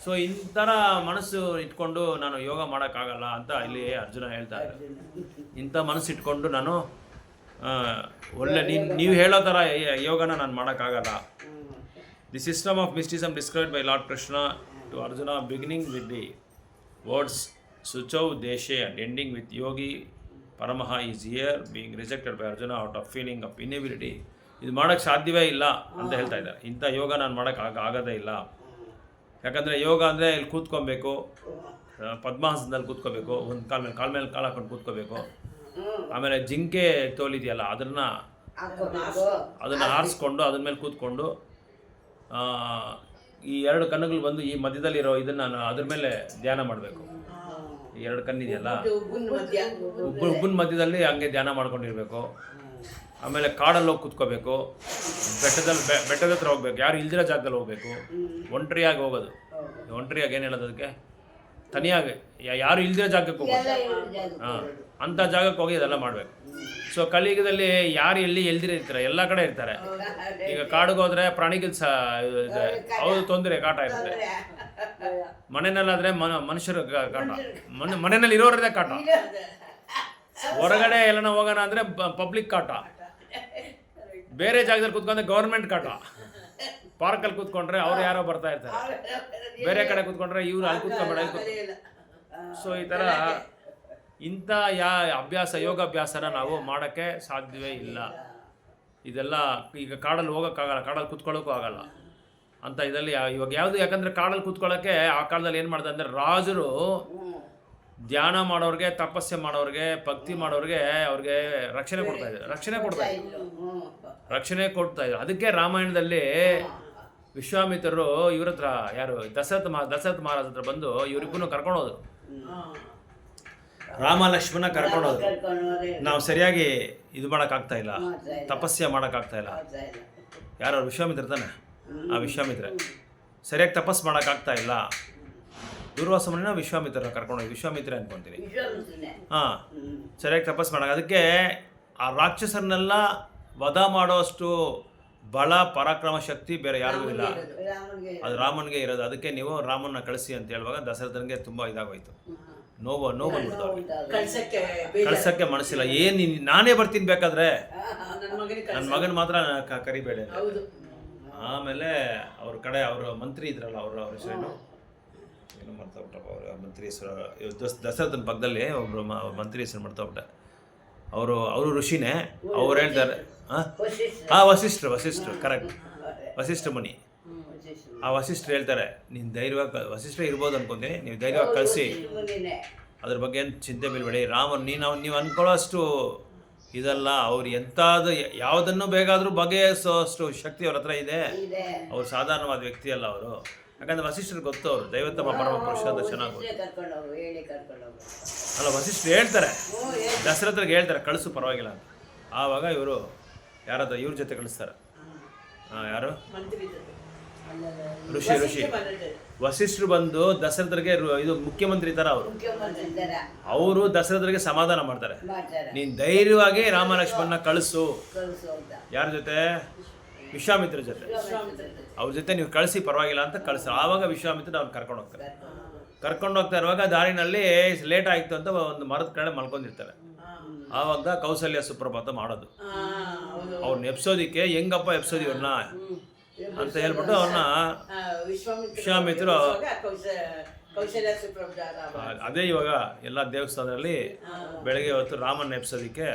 ಸೊ ಇಂಥರ ಮನಸ್ಸು ಇಟ್ಕೊಂಡು ನಾನು ಯೋಗ ಮಾಡೋಕ್ಕಾಗಲ್ಲ ಅಂತ ಇಲ್ಲಿ ಅರ್ಜುನ ಹೇಳ್ತಾ ಇದ್ದಾರೆ. ಇಂಥ ಮನಸ್ಸು ಇಟ್ಕೊಂಡು ನಾನು ಒಳ್ಳೆ ನೀವು ಹೇಳೋ ಥರ ಯೋಗನ ನಾನು ಮಾಡೋಕ್ಕಾಗಲ್ಲ. The system of mysticism described by lord Krishna to Arjuna, beginning with the words ಶುಚೌ ದೇಶೆ ಅಂಡ್ ಎಂಡಿಂಗ್ ವಿತ್ ಯೋಗಿ ಪರಮಃ is here being rejected by Arjuna out of feeling of inability. ಇದು ಮಾಡೋಕ್ಕೆ ಸಾಧ್ಯವೇ ಇಲ್ಲ ಅಂತ ಹೇಳ್ತಾ ಇದ್ದಾರೆ. ಇಂಥ ಯೋಗ ನಾನು ಮಾಡೋಕ್ಕೆ ಆಗೋದೇ ಇಲ್ಲ. ಯಾಕಂದರೆ ಯೋಗ ಅಂದರೆ ಇಲ್ಲಿ ಕೂತ್ಕೊಬೇಕು, ಪದ್ಮಾಸನದಲ್ಲಿ ಕೂತ್ಕೋಬೇಕು, ಒಂದು ಕಾಲ ಮೇಲೆ ಕಾಲು ಹಾಕೊಂಡು ಕೂತ್ಕೋಬೇಕು. ಆಮೇಲೆ ಜಿಂಕೆ ತೋಲಿದೆಯಲ್ಲ ಅದನ್ನು ಆರಿಸ್ಕೊಂಡು ಅದ್ರ ಮೇಲೆ ಕೂತ್ಕೊಂಡು ಈ 2 ಕಣ್ಣುಗಳು ಬಂದು ಈ ಮಧ್ಯದಲ್ಲಿರೋ ಇದನ್ನು ಅದ್ರ ಮೇಲೆ ಧ್ಯಾನ ಮಾಡಬೇಕು. ಈ 2 ಕಣ್ಣಿದೆಯಲ್ಲ ಉಬ್ಬನ ಮಧ್ಯದಲ್ಲಿ ಹಂಗೆ ಧ್ಯಾನ ಮಾಡ್ಕೊಂಡಿರ್ಬೇಕು. ಆಮೇಲೆ ಕಾಡಲ್ಲಿ ಹೋಗಿ ಕೂತ್ಕೋಬೇಕು, ಬೆಟ್ಟದ ಹತ್ರ ಹೋಗ್ಬೇಕು, ಯಾರು ಇಲ್ದಿರೋ ಜಾಗದಲ್ಲಿ ಹೋಗ್ಬೇಕು, ಒಂಟ್ರಿಯಾಗಿ ಹೋಗೋದು. ಒಂಟ್ರಿಯಾಗಿ ಏನು ಹೇಳೋದು ಅದಕ್ಕೆ, ತನಿಯಾಗಿ ಯಾರು ಇಲ್ದಿರೋ ಜಾಗಕ್ಕೆ ಹೋಗೋದು. ಅಂಥ ಜಾಗಕ್ಕೆ ಹೋಗಿ ಅದೆಲ್ಲ ಮಾಡಬೇಕು. ಸೊ ಕಲಿಯುಗದಲ್ಲಿ ಯಾರು ಎಲ್ದಿರ ಇರ್ತಾರೆ, ಎಲ್ಲ ಕಡೆ ಇರ್ತಾರೆ. ಈಗ ಕಾಡಿಗೆ ಹೋದ್ರೆ ಪ್ರಾಣಿಗಳು ಹೌದು ತೊಂದರೆ ಕಾಟ ಇರುತ್ತೆ. ಮನೆಯಲ್ಲಾದರೆ ಮನುಷ್ಯರು ಕಾಟ, ಮನೆಯಲ್ಲಿ ಇರೋರದೇ ಕಾಟ. ಹೊರಗಡೆ ಎಲ್ಲನ ಹೋಗೋಣ ಅಂದರೆ ಪಬ್ಲಿಕ್ ಕಾಟ. ಬೇರೆ ಜಾಗದಲ್ಲಿ ಕೂತ್ಕೊಂಡ್ರೆ ಗೌರ್ಮೆಂಟ್ ಕಾಟ. ಪಾರ್ಕಲ್ಲಿ ಕೂತ್ಕೊಂಡ್ರೆ ಅವ್ರು ಯಾರೋ ಬರ್ತಾ ಇರ್ತಾರೆ, ಬೇರೆ ಕಡೆ ಕೂತ್ಕೊಂಡ್ರೆ ಇವ್ರು ಅಲ್ಲಿ ಕೂತ್ಕೊಂಡ್ಬೇಡ. ಸೊ ಈ ಥರ ಇಂಥ ಯೋಗಾಭ್ಯಾಸನ ನಾವು ಮಾಡೋಕ್ಕೆ ಸಾಧ್ಯವೇ ಇಲ್ಲ. ಇದೆಲ್ಲ ಈಗ ಕಾಡಲ್ಲಿ ಹೋಗೋಕ್ಕಾಗಲ್ಲ, ಕಾಡಲ್ಲಿ ಕೂತ್ಕೊಳ್ಳೋಕ್ಕೂ ಆಗಲ್ಲ ಅಂತ ಇದರಲ್ಲಿ ಇವಾಗ ಯಾವುದು. ಯಾಕಂದರೆ ಕಾಡಲ್ಲಿ ಕೂತ್ಕೊಳ್ಳೋಕ್ಕೆ ಆ ಕಾಲದಲ್ಲಿ ಏನು ಮಾಡ್ತಾರೆ ಅಂದರೆ, ರಾಜರು ಧ್ಯಾನ ಮಾಡೋರಿಗೆ, ತಪಸ್ಸೆ ಮಾಡೋರಿಗೆ, ಭಕ್ತಿ ಮಾಡೋರಿಗೆ ಅವ್ರಿಗೆ ರಕ್ಷಣೆ ಕೊಡ್ತಾ ಇದ್ದಾರೆ. ರಕ್ಷಣೆ ಕೊಡ್ತಾ ಇದ್ದಾರೆ. ಅದಕ್ಕೆ ರಾಮಾಯಣದಲ್ಲಿ ವಿಶ್ವಾಮಿತ್ರರು ಇವ್ರ ಹತ್ರ, ಯಾರು ದಶರಥ ಮಹಾರಾಜ ಹತ್ರ ಬಂದು ಇವರಿಬ್ಬರನ್ನು ಕರ್ಕೊಂಡು ಹೋದ್ರು. ರಾಮ ಲಕ್ಷ್ಮಣ ಕರ್ಕೊಂಡು ಹೋದ್ರು. ನಾವು ಸರಿಯಾಗಿ ಇದು ಮಾಡೋಕ್ಕಾಗ್ತಾ ಇಲ್ಲ, ತಪಸ್ಸೆ ಮಾಡೋಕ್ಕಾಗ್ತಾ ಇಲ್ಲ. ಯಾರು ವಿಶ್ವಾಮಿತ್ರ ತಾನೆ, ಆ ವಿಶ್ವಾಮಿತ್ರ ಸರಿಯಾಗಿ ತಪಸ್ಸು ಮಾಡೋಕ್ಕಾಗ್ತಾ ಇಲ್ಲ. ದುರ್ವಾಸಮನ ವಿಶ್ವಾಮಿತ್ರ ಕರ್ಕೊಂಡು ವಿಶ್ವಾಮಿತ್ರ ಅನ್ಕೊಂತೀನಿ. ಹಾಂ, ಸರಿಯಾಗಿ ತಪಸ್ಸು ಮಾಡೋಕೆ. ಅದಕ್ಕೆ ಆ ರಾಕ್ಷಸರನ್ನೆಲ್ಲ ವಧ ಮಾಡೋಷ್ಟು ಬಲ ಪರಾಕ್ರಮ ಶಕ್ತಿ ಬೇರೆ ಯಾರಿಗೂ ಇಲ್ಲ, ಅದು ರಾಮನಿಗೆ ಇರೋದು. ಅದಕ್ಕೆ ನೀವು ರಾಮನ್ನ ಕಳಿಸಿ ಅಂತ ಹೇಳುವಾಗ ದಶರಥನಿಗೆ ತುಂಬ ಇದಾಗೋಯ್ತು, ನೋವು ಬಂದ್ಬಿಡ್ತಾವೆ. ಕಳ್ಸಕ್ಕೆ ಮನಸ್ಸಿಲ್ಲ. ಏನು ನಾನೇ ಬರ್ತೀನಿ ಬೇಕಾದ್ರೆ, ನನ್ನ ಮಗನ ಮಾತ್ರ ಕರಿಬೇಡ. ಆಮೇಲೆ ಅವ್ರ ಕಡೆ ಅವರ ಮಂತ್ರಿ ಇದ್ರಲ್ಲ, ಅವ್ರ ಹೆಸರೇನು ಏನು ಮರ್ತೋಗ್ಬಿಟ್ಟಪ್ಪ, ಅವ್ರ ಮಂತ್ರಿ ಹೆಸರು ದಶರಥನ ಪಕ್ಕದಲ್ಲಿ ಒಬ್ಬರು ಮಂತ್ರಿ ಹೆಸರು ಮರ್ತೋಗ್ಬಿಟ್ಟೆ. ಅವರು ಋಷಿನೇ. ಅವ್ರು ಹೇಳ್ತಾರೆ, ವಸಿಷ್ಠರು ಕರೆಕ್ಟ್, ವಸಿಷ್ಠ ಮುನಿ. ಆ ವಸಿಷ್ಠರು ಹೇಳ್ತಾರೆ, ನೀನು ಧೈರ್ಯವಾಗಿ, ವಸಿಷ್ಠ ಇರ್ಬೋದು ಅನ್ಕೊಂತೀನಿ, ನೀವು ಧೈರ್ಯವಾಗಿ ಕಳಿಸಿ, ಅದ್ರ ಬಗ್ಗೆ ಏನು ಚಿಂತೆ ಬೀಳ್ಬೇಡಿ. ರಾಮನ್ ನೀವು ಅಂದ್ಕೊಳ್ಳೋಷ್ಟು ಇದಲ್ಲ. ಅವ್ರು ಎಂಥದ್ದು ಯಾವುದನ್ನು ಬೇಕಾದರೂ ಬಗೆಹರಿಸೋಷ್ಟು ಶಕ್ತಿ ಅವ್ರ ಹತ್ರ ಇದೆ. ಅವ್ರು ಸಾಧಾರಣವಾದ ವ್ಯಕ್ತಿ ಅಲ್ಲ ಅವರು. ಯಾಕಂದ್ರೆ ವಸಿಷ್ಠರು ಗೊತ್ತು, ಅವರು ದೈವೋತ್ತಮ ಪರಮ ಪುರುಷ ಅಂತ ಚೆನ್ನಾಗಿ ಅಲ್ಲ. ವಸಿಷ್ಠರು ಹೇಳ್ತಾರೆ, ದಶರಥರಿಗೆ ಹೇಳ್ತಾರೆ ಕಳಿಸು ಪರವಾಗಿಲ್ಲ ಅಂತ. ಆವಾಗ ಇವರು ಯಾರಾದ್ರೂ ಇವ್ರ ಜೊತೆ ಕಳಿಸ್ತಾರೆ. ಯಾರು ಋಷಿ ವಸಿಷ್ಠರು ಬಂದು ದಶರಥರಿಗೆ ಇದು ಮುಖ್ಯಮಂತ್ರಿ ತರ ಅವರು ದಶರಥರಿಗೆ ಸಮಾಧಾನ ಮಾಡ್ತಾರೆ. ನೀನ್ ಧೈರ್ಯವಾಗಿ ರಾಮ ಲಕ್ಷ್ಮಣನ ಕಳಿಸು. ಯಾರ ಜೊತೆ? ವಿಶ್ವಾಮಿತ್ರ ಜೊತೆ. ಅವ್ರ ಜೊತೆ ನೀವು ಕಳಿಸಿ ಪರವಾಗಿಲ್ಲ ಅಂತ ಕಳಿಸ್ತಾರೆ. ಆವಾಗ ವಿಶ್ವಾಮಿತ್ರ ಅವ್ರು ಕರ್ಕೊಂಡು ಹೋಗ್ತಾ ಇರುವಾಗ ದಾರಿನಲ್ಲಿ ಲೇಟ್ ಆಯಿತು ಅಂತ ಒಂದು ಮರದ ಕಡೆ ಮಲ್ಕೊಂಡಿರ್ತಾರೆ. ಆವಾಗ ಕೌಸಲ್ಯ ಸುಪ್ರಭಾತ ಮಾಡೋದು, ಅವ್ರನ್ನ ಎಬ್ಸೋದಿಕ್ಕೆ. ಹೆಂಗಪ್ಪ ಎಬ್ಸೋದಿ ಇವ್ರನ್ನ ಅಂತ ಹೇಳ್ಬಿಟ್ಟು ಅವ್ರನ್ನ ವಿಶ್ವಾಮಿತ್ರ. ಅದೇ ಇವಾಗ ಎಲ್ಲ ದೇವಸ್ಥಾನದಲ್ಲಿ ಬೆಳಗ್ಗೆ ಹೊತ್ತು ರಾಮನ್ನ ಎಬ್ಸೋದಿಕ್ಕೆ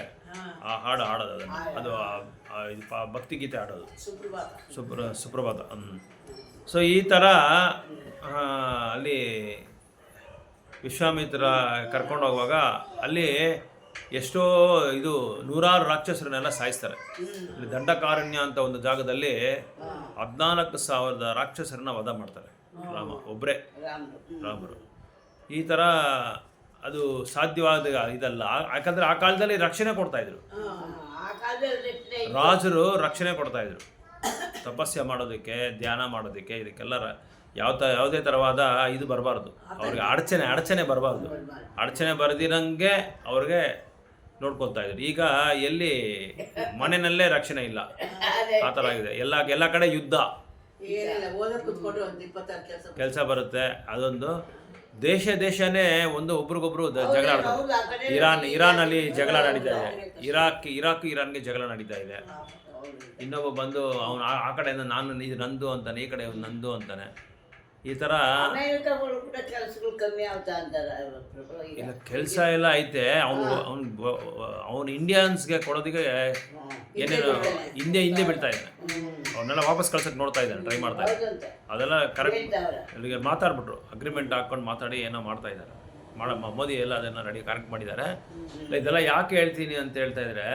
ಆ ಹಾಡು ಹಾಡೋದು ಅದನ್ನು, ಅದು ಇದು ಭಕ್ತಿಗೀತೆ ಹಾಡೋದು, ಸುಪ್ರಭಾತ. ಸೊ ಈ ಥರ ಅಲ್ಲಿ ವಿಶ್ವಾಮಿತ್ರ ಕರ್ಕೊಂಡು ಹೋಗುವಾಗ ಅಲ್ಲಿ ಎಷ್ಟೋ ಇದು ನೂರಾರು ರಾಕ್ಷಸರನ್ನೆಲ್ಲ ಸಾಯಿಸ್ತಾರೆ. ಇಲ್ಲಿ ದಂಡಕಾರಣ್ಯ ಅಂತ ಒಂದು ಜಾಗದಲ್ಲಿ 14,000 ರಾಕ್ಷಸರನ್ನ ವಧ ಮಾಡ್ತಾರೆ ರಾಮ ಒಬ್ಬರೇ, ರಾಮರು. ಈ ಥರ ಅದು ಸಾಧ್ಯವಾದ ಇದಲ್ಲ, ಯಾಕಂದರೆ ಆ ಕಾಲದಲ್ಲಿ ರಕ್ಷಣೆ ಕೊಡ್ತಾಯಿದ್ರು, ರಾಜರು ರಕ್ಷಣೆ ಕೊಡ್ತಾಯಿದ್ರು ತಪಸ್ಸೆ ಮಾಡೋದಕ್ಕೆ, ಧ್ಯಾನ ಮಾಡೋದಕ್ಕೆ, ಇದಕ್ಕೆಲ್ಲ ಯಾವುದೇ ಥರವಾದ ಇದು ಬರಬಾರ್ದು ಅವ್ರಿಗೆ, ಅಡಚಣೆ ಬರಬಾರ್ದು. ಅಡಚಣೆ ಬರೆದಿರಂಗೆ ಅವ್ರಿಗೆ ನೋಡ್ಕೊತಾ ಇದ್ರು. ಈಗ ಎಲ್ಲಿ ಮನೆಯಲ್ಲೇ ರಕ್ಷಣೆ ಇಲ್ಲ, ಆ ಥರ ಆಗಿದೆ. ಎಲ್ಲ ಕಡೆ ಯುದ್ಧ, ಕೆಲಸ ಬರುತ್ತೆ. ಅದೊಂದು ದೇಶನೇ ಒಂದು ಒಬ್ರಿಗೊಬ್ರು ಜಗಳ ಆಡ್ತಾರೆ. ಇರಾನಲ್ಲಿ ಜಗಳ ನಡೀತಾ ಇದೆ, ಇರಾಕ್ ಇರಾನ್ಗೆ ಜಗಳ ನಡೀತಾ ಇದೆ. ಇನ್ನೊಬ್ಬ ಬಂದು ಅವನು ಆ ಕಡೆಯಿಂದ ನಾನು ಇದು ನಂದು ಅಂತಾನೆ, ಈ ಕಡೆ ನಂದು ಅಂತಾನೆ. ಈ ಥರ ಇಲ್ಲ, ಕೆಲಸ ಎಲ್ಲ ಐತೆ. ಅವನು ಇಂಡಿಯನ್ಸ್ಗೆ ಕೊಡೋದಕ್ಕೆ ಏನೇನು ಹಿಂದೆ ಬಿಡ್ತಾ ಇದ್ದಾನೆ, ಅವನ್ನೆಲ್ಲ ವಾಪಸ್ ಕಳ್ಸಕ್ಕೆ ನೋಡ್ತಾ ಇದ್ದಾನೆ, ಟ್ರೈ ಮಾಡ್ತಾ ಇದ್ದಾನೆ. ಅದೆಲ್ಲ ಕರೆಕ್ಟ್ ಇಲ್ಲಿಗೆ ಮಾತಾಡ್ಬಿಟ್ರು, ಅಗ್ರಿಮೆಂಟ್ ಹಾಕ್ಕೊಂಡು ಮಾತಾಡಿ ಏನೋ ಮಾಡ್ತಾ ಇದ್ದಾರೆ. ಮೋದಿ ಎಲ್ಲ ಅದನ್ನು ಕರೆಕ್ಟ್ ಮಾಡಿದ್ದಾರೆ. ಇದೆಲ್ಲ ಯಾಕೆ ಹೇಳ್ತೀನಿ ಅಂತ ಹೇಳ್ತಾ ಇದ್ರೆ,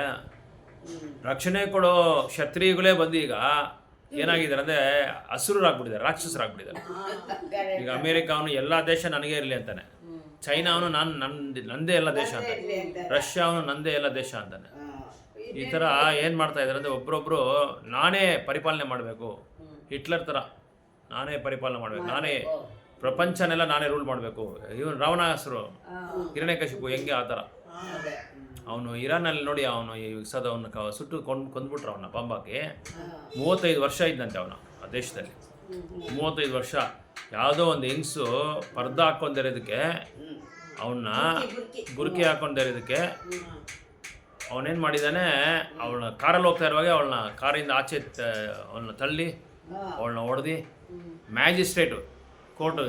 ರಕ್ಷಣೆ ಕೊಡೋ ಕ್ಷತ್ರಿಯಗಳೇ ಬಂದು ಈಗ ಏನಾಗಿದ್ದಾರೆ ಅಂದರೆ ಹಸುರಾಗ್ಬಿಟ್ಟಿದ್ದಾರೆ, ರಾಕ್ಷಸರಾಗ್ಬಿಟ್ಟಿದ್ದಾರೆ. ಈಗ ಅಮೇರಿಕ ಅವನು ಎಲ್ಲ ದೇಶ ನನಗೆ ಇರಲಿ ಅಂತಾನೆ, ಚೈನಾ ಅವನು ನಂದೇ ಎಲ್ಲ ದೇಶ ಅಂತಾನೆ, ರಷ್ಯಾ ಅವನು ನಂದೇ ಎಲ್ಲ ದೇಶ ಅಂತಾನೆ. ಈ ಥರ ಏನು ಮಾಡ್ತಾ ಇದ್ದಾರೆ ಅಂದರೆ, ಒಬ್ಬರೊಬ್ಬರು ನಾನೇ ಪರಿಪಾಲನೆ ಮಾಡಬೇಕು, ಹಿಟ್ಲರ್ ಥರ ನಾನೇ ಪರಿಪಾಲನೆ ಮಾಡಬೇಕು, ನಾನೇ ಪ್ರಪಂಚನೆಲ್ಲ ನಾನೇ ರೂಲ್ ಮಾಡಬೇಕು. ಇವನು ರಾವಣಾಸುರು, ಹಿರಣ್ಯಕಶಿಪು ಹೆಂಗೆ ಆ ಥರ. ಅವನು ಇರಾನಲ್ಲಿ ನೋಡಿ, ಅವನು ಈ ಅವನ್ನ ಸುಟ್ಟು ಕೊಂದ್ಬಿಟ್ರು ಅವನ್ನ ಬಾಂಬಾಕಿ. 35 ವರ್ಷ ಇದ್ದಂತೆ ಅವನು ಆ ದೇಶದಲ್ಲಿ, 35 ವರ್ಷ. ಯಾವುದೋ ಒಂದು ಹೆಂಗಸು ಪರ್ದ ಹಾಕ್ಕೊಂಡಿರೋದಕ್ಕೆ, ಅವನ್ನ ಬುರ್ಕಿ ಹಾಕ್ಕೊಂಡಿರೋದಕ್ಕೆ ಅವನೇನು ಮಾಡಿದ್ದಾನೆ, ಅವಳನ್ನ ಕಾರಲ್ಲಿ ಹೋಗ್ತಾ ಇರುವಾಗ ಅವಳನ್ನ ಕಾರಿಂದ ಆಚೆ ಅವಳನ್ನ ತಳ್ಳಿ ಅವಳನ್ನ ಹೊಡೆದು, ಮ್ಯಾಜಿಸ್ಟ್ರೇಟು ಕೋರ್ಟು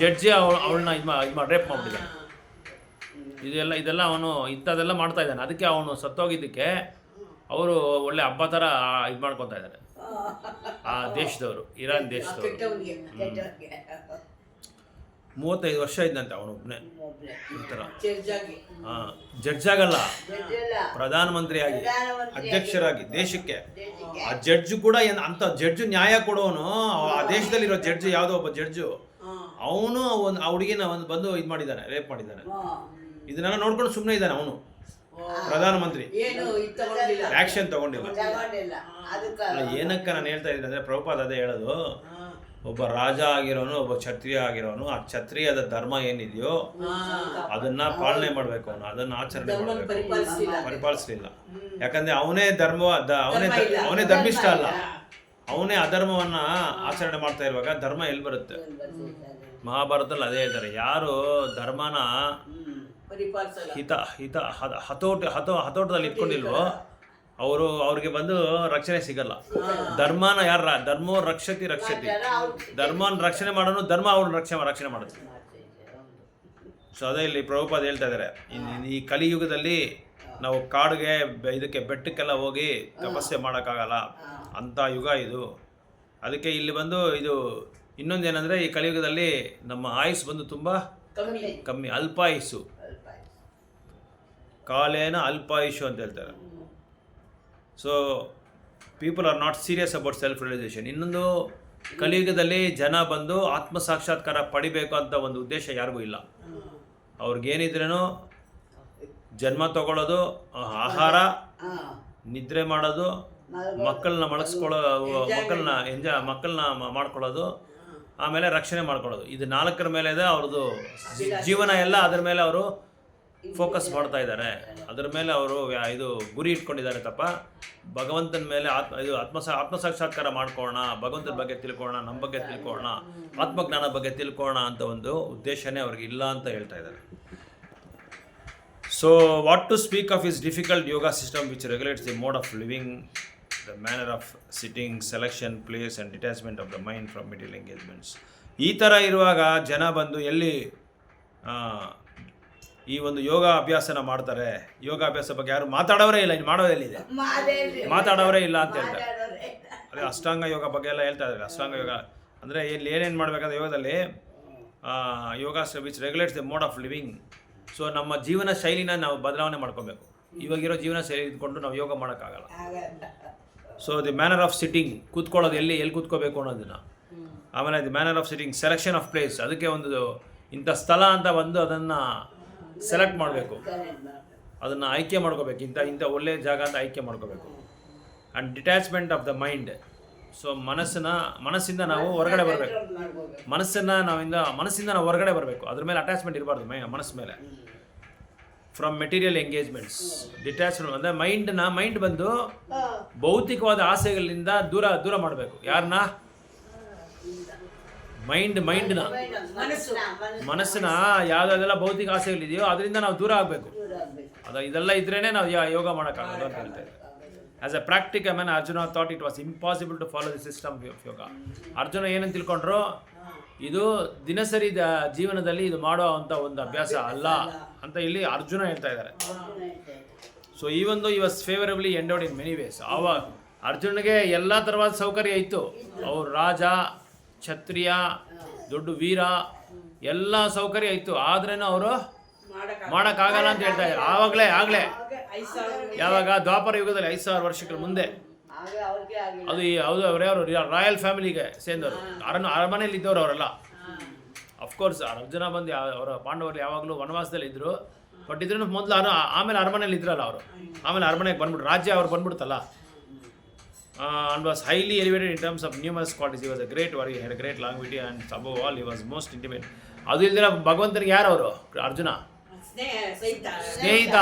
ಜಡ್ಜಿ ಅವಳನ್ನ ಇದು ರೇಪ್ ಮಾಡಿಬಿಟ್ಟಿದ್ದಾನೆ. ಇದೆಲ್ಲ ಅವನು ಇಂಥದ್ದೆಲ್ಲ ಮಾಡ್ತಾ ಇದ್ದಾನೆ. ಅದಕ್ಕೆ ಅವನು ಸತ್ತೋಗಿದ್ದಕ್ಕೆ ಅವರು ಒಳ್ಳೆ ಹಬ್ಬ ಥರ ಇದು ಮಾಡ್ಕೊತಾ ಇದ್ದಾರೆ ಆ ದೇಶದವರು, ಇರಾನ್ ದೇಶದವರು. 35 ವರ್ಷ ಇದ್ದಂತೆ ಅವನೊಬ್ಬನೇ ಈ ಥರ. ಜಡ್ಜ್ ಆಗಲ್ಲ, ಪ್ರಧಾನಮಂತ್ರಿಯಾಗಿ, ಅಧ್ಯಕ್ಷರಾಗಿ ದೇಶಕ್ಕೆ. ಆ ಜಡ್ಜು ಕೂಡ ಅಂಥ ಜಡ್ಜು ನ್ಯಾಯ ಕೊಡೋನು, ಆ ದೇಶದಲ್ಲಿರೋ ಜಡ್ಜು, ಯಾವುದೋ ಒಬ್ಬ ಜಡ್ಜು, ಅವನು ಆ ಹುಡುಗಿನ ಬಂದು ಇದು ಮಾಡಿದ್ದಾನೆ, ರೇಪ್ ಮಾಡಿದ್ದಾನೆ. ಇದನ್ನೆಲ್ಲ ನೋಡ್ಕೊಂಡು ಸುಮ್ಮನೆ ಇದ್ದಾನೆ ಅವನು, ಪ್ರಧಾನಮಂತ್ರಿ. ಆಕ್ಷನ್ ತಗೊಂಡಿಲ್ಲ. ಏನಕ್ಕೆ ನಾನು ಹೇಳ್ತಾ ಇದ್ದೀನಿ ಅಂದರೆ, ಪ್ರಭುಪಾದ ಅದೇ ಹೇಳೋದು, ಒಬ್ಬ ರಾಜ ಆಗಿರೋನು, ಒಬ್ಬ ಕ್ಷತ್ರಿಯ ಆಗಿರೋನು, ಆ ಕ್ಷತ್ರಿಯದ ಧರ್ಮ ಏನಿದೆಯೋ ಅದನ್ನ ಪಾಲನೆ ಮಾಡಬೇಕು, ಅವನು ಅದನ್ನ ಆಚರಣೆ ಮಾಡಬೇಕು. ಪರಿಪಾಲಿಸಲಿಲ್ಲ. ಯಾಕಂದ್ರೆ ಅವನೇ ಧರ್ಮಿಷ್ಠ ಅಲ್ಲ, ಅವನೇ ಅಧರ್ಮವನ್ನ ಆಚರಣೆ ಮಾಡ್ತಾ ಇರುವಾಗ ಧರ್ಮ ಎಲ್ಲಿ ಬರುತ್ತೆ? ಮಹಾಭಾರತದಲ್ಲಿ ಅದೇ ಹೇಳ್ತಾರೆ, ಯಾರು ಧರ್ಮನ ಹತೋಟದಲ್ಲಿ ಇಟ್ಕೊಂಡಿಲ್ವೋ ಅವ್ರಿಗೆ ಬಂದು ರಕ್ಷಣೆ ಸಿಗಲ್ಲ. ಧರ್ಮನ ಧರ್ಮೋ ರಕ್ಷತಿ. ಧರ್ಮನ ರಕ್ಷಣೆ ಮಾಡೋನು ಧರ್ಮ ಅವ್ರನ್ನ ರಕ್ಷಣೆ ಮಾಡುತ್ತೆ. ಸೊ ಅದೇ ಇಲ್ಲಿ ಪ್ರಭುಪಾದ ಹೇಳ್ತಾ ಇದ್ದಾರೆ, ಈ ಕಲಿಯುಗದಲ್ಲಿ ನಾವು ಕಾಡಿಗೆ ಇದಕ್ಕೆ ಬೆಟ್ಟಕ್ಕೆಲ್ಲ ಹೋಗಿ ತಪಸ್ಸೆ ಮಾಡೋಕ್ಕಾಗಲ್ಲ, ಅಂಥ ಯುಗ ಇದು. ಅದಕ್ಕೆ ಇಲ್ಲಿ ಬಂದು ಇದು ಇನ್ನೊಂದೇನೆಂದರೆ, ಈ ಕಲಿಯುಗದಲ್ಲಿ ನಮ್ಮ ಆಯುಸ್ ಬಂದು ತುಂಬ ಕಮ್ಮಿ, ಅಲ್ಪಾಯುಸ್ಸು, ಕಾಲೇನ ಅಲ್ಪಾಯುಷು ಅಂತ ಹೇಳ್ತಾರೆ. So people are not serious about self realisation. ಇನ್ನೊಂದು, ಕಲಿಯುಗದಲ್ಲಿ ಜನ ಬಂದು ಆತ್ಮ ಸಾಕ್ಷಾತ್ಕಾರ ಪಡಿಬೇಕು ಅಂತ ಒಂದು ಉದ್ದೇಶ ಯಾರಿಗೂ ಇಲ್ಲ. ಅವ್ರಿಗೇನಿದ್ರೇನು ಜನ್ಮ ತಗೊಳ್ಳೋದು, ಆಹಾರ, ನಿದ್ರೆ ಮಾಡೋದು, ಮಕ್ಕಳನ್ನ ಮಾಡ್ಕೊಳ್ಳೋದು, ಆಮೇಲೆ ರಕ್ಷಣೆ ಮಾಡ್ಕೊಳ್ಳೋದು. ಇದು 4 ಮೇಲೆ ಇದೆ ಅವ್ರದ್ದು ಜೀವನ ಎಲ್ಲ. ಅದರ ಮೇಲೆ ಅವರು ಫೋಕಸ್ ಮಾಡ್ತಾ ಇದ್ದಾರೆ, ಅದರ ಮೇಲೆ ಅವರು ಇದು ಗುರಿ ಇಟ್ಕೊಂಡಿದ್ದಾರೆ ತಪ್ಪ ಭಗವಂತನ ಮೇಲೆ ಆತ್ಮ ಸಾಕ್ಷಾತ್ಕಾರ ಮಾಡ್ಕೊಳ್ಳೋಣ, ಭಗವಂತನ ಬಗ್ಗೆ ತಿಳ್ಕೊಳ್ಳೋಣ, ನಮ್ಮ ಬಗ್ಗೆ ತಿಳ್ಕೊಳ್ಳೋಣ, ಆತ್ಮಜ್ಞಾನ ಬಗ್ಗೆ ತಿಳ್ಕೊಳ್ಳೋಣ ಅಂತ ಒಂದು ಉದ್ದೇಶನೇ ಅವ್ರಿಗೆ ಇಲ್ಲ ಅಂತ ಹೇಳ್ತಾ ಇದ್ದಾರೆ. So what to speak of is difficult yoga system which regulates the mode of living, the manner of sitting, selection, place and detachment of the mind from material engagements. ಈ ಥರ ಇರುವಾಗ ಜನ ಬಂದು ಎಲ್ಲಿ ಈ ಒಂದು ಯೋಗ ಅಭ್ಯಾಸನ ಮಾಡ್ತಾರೆ. ಯೋಗಾಭ್ಯಾಸ ಬಗ್ಗೆ ಯಾರು ಮಾತಾಡೋರೇ ಇಲ್ಲ, ಇನ್ನು ಮಾಡೋದೆಲ್ಲಿದೆ, ಮಾತಾಡೋರೇ ಇಲ್ಲ ಅಂತ ಹೇಳ್ತಾರೆ. ಅದೇ ಅಷ್ಟಾಂಗ ಯೋಗ ಬಗ್ಗೆ ಎಲ್ಲ ಹೇಳ್ತಾ ಇದ್ದಾರೆ. ಅಷ್ಟಾಂಗ ಯೋಗ ಅಂದರೆ ಇಲ್ಲಿ ಏನೇನು ಮಾಡಬೇಕಂದ್ರೆ ಯೋಗದಲ್ಲಿ yoga which regulates the mode of living. So ನಮ್ಮ ಜೀವನ ಶೈಲಿನ ನಾವು ಬದಲಾವಣೆ ಮಾಡ್ಕೋಬೇಕು. ಇವಾಗಿರೋ ಜೀವನ ಶೈಲಿ ಇದ್ಕೊಂಡು ನಾವು ಯೋಗ ಮಾಡೋಕ್ಕಾಗಲ್ಲ. So the manner of sitting, ಕೂತ್ಕೊಳ್ಳೋದು ಎಲ್ಲಿ ಕೂತ್ಕೋಬೇಕು ಅನ್ನೋದನ್ನು. ಆಮೇಲೆ the manner of sitting, selection of place, ಅದಕ್ಕೆ ಒಂದು ಇಂಥ ಸ್ಥಳ ಅಂತ ಬಂದು ಅದನ್ನು ಸೆಲೆಕ್ಟ್ ಮಾಡಬೇಕು, ಅದನ್ನು ಆಯ್ಕೆ ಮಾಡ್ಕೋಬೇಕು. ಇಂಥ ಒಳ್ಳೆಯ ಜಾಗ ಅಂತ ಆಯ್ಕೆ ಮಾಡ್ಕೋಬೇಕು. And detachment of the mind. So ಮನಸ್ಸಿಂದ ನಾವು ಹೊರಗಡೆ ಬರಬೇಕು. ಮನಸ್ಸಿಂದ ನಾವು ಹೊರಗಡೆ ಬರಬೇಕು. ಅದ್ರ ಮೇಲೆ ಅಟ್ಯಾಚ್ಮೆಂಟ್ ಇರಬಾರ್ದು ಮನಸ್ಸು ಮೇಲೆ. ಫ್ರಮ್ ಮೆಟೀರಿಯಲ್ ಎಂಗೇಜ್ಮೆಂಟ್ಸ್, ಡಿಟ್ಯಾಚ್ಮೆಂಟ್ ಅಂದರೆ ಮೈಂಡ್ ಬಂದು ಭೌತಿಕವಾದ ಆಸೆಗಳಿಂದ ದೂರ ಮಾಡಬೇಕು. ಯಾರನ್ನ? ಮನಸ್ಸನ್ನ ಯಾವುದೆಲ್ಲ ಭೌತಿಕ ಆಸೆಗಳಿದೆಯೋ ಅದರಿಂದ ನಾವು ದೂರ ಆಗಬೇಕು. ಇದೆಲ್ಲ ಇದ್ರೇ ನಾವು ಯೋಗ ಮಾಡೋಕ್ಕಾಗಲ್ಲ ಅಂತ ಹೇಳ್ತಾರೆ. As a practical man Arjuna thought it was impossible to follow the system of yoga. Arjuna ಏನಂತ ತಿಳ್ಕೊಂಡ್ರು, ಇದು ದಿನಸರಿ ಜೀವನದಲ್ಲಿ ಇದು ಮಾಡೋ ಅಂಥ ಒಂದು ಅಭ್ಯಾಸ ಅಲ್ಲ ಅಂತ ಇಲ್ಲಿ ಅರ್ಜುನ ಹೇಳ್ತಾ ಇದ್ದಾರೆ. So he was favourably endowed in many ways. ಆವಾಗ ಅರ್ಜುನಿಗೆ ಎಲ್ಲ ಥರವಾದ ಸೌಕರ್ಯ ಇತ್ತು. ಅವ್ರು ರಾಜ, ಕ್ಷತ್ರಿಯ, ದೊಡ್ಡ ವೀರ, ಎಲ್ಲ ಸೌಕರ್ಯ ಇತ್ತು. ಆದ್ರೇನು ಅವರು ಮಾಡೋಕ್ಕಾಗಲ್ಲ ಅಂತ ಹೇಳ್ತಾ ಇದ್ದಾರೆ. ಆಗಲೇ ಯಾವಾಗ ದ್ವಾಪರ ಯುಗದಲ್ಲಿ 5,000 ವರ್ಷಗಳ ಮುಂದೆ ಅವರು ಯಾರು ರಾಯಲ್ ಫ್ಯಾಮಿಲಿಗೆ ಸೇರಿದವರು, ಅರಮನೆಯಲ್ಲಿ ಇದ್ದವರು ಅವರೆಲ್ಲ. ಅಫ್ಕೋರ್ಸ್ ಅರ್ಜುನ ಬಂದು ಅವರ ಪಾಂಡವರು ಯಾವಾಗಲೂ ವನವಾಸದಲ್ಲಿ ಇದ್ದರು. ಬಟ್ ಇದ್ರೂ ಮೊದಲು ಆಮೇಲೆ ಅರಮನೆಯಲ್ಲಿ ಇದ್ರಲ್ಲ ಅವರು. ಆಮೇಲೆ ಅರಮನೆಗೆ ಬಂದ್ಬಿಟ್ಟು ರಾಜ್ಯ ಅವ್ರು ಬಂದ್ಬಿಡ್ತಲ್ಲ. and was highly elevated in terms of numerous qualities. He was a great warrior, had a great longevity, and above all he was most intimate. ಅದು ಇಲ್ದಿರ ಭಗವಂತನಿಗೆ ಯಾರು ಅವರು? ಅರ್ಜುನ ಸ್ನೇಹಿತ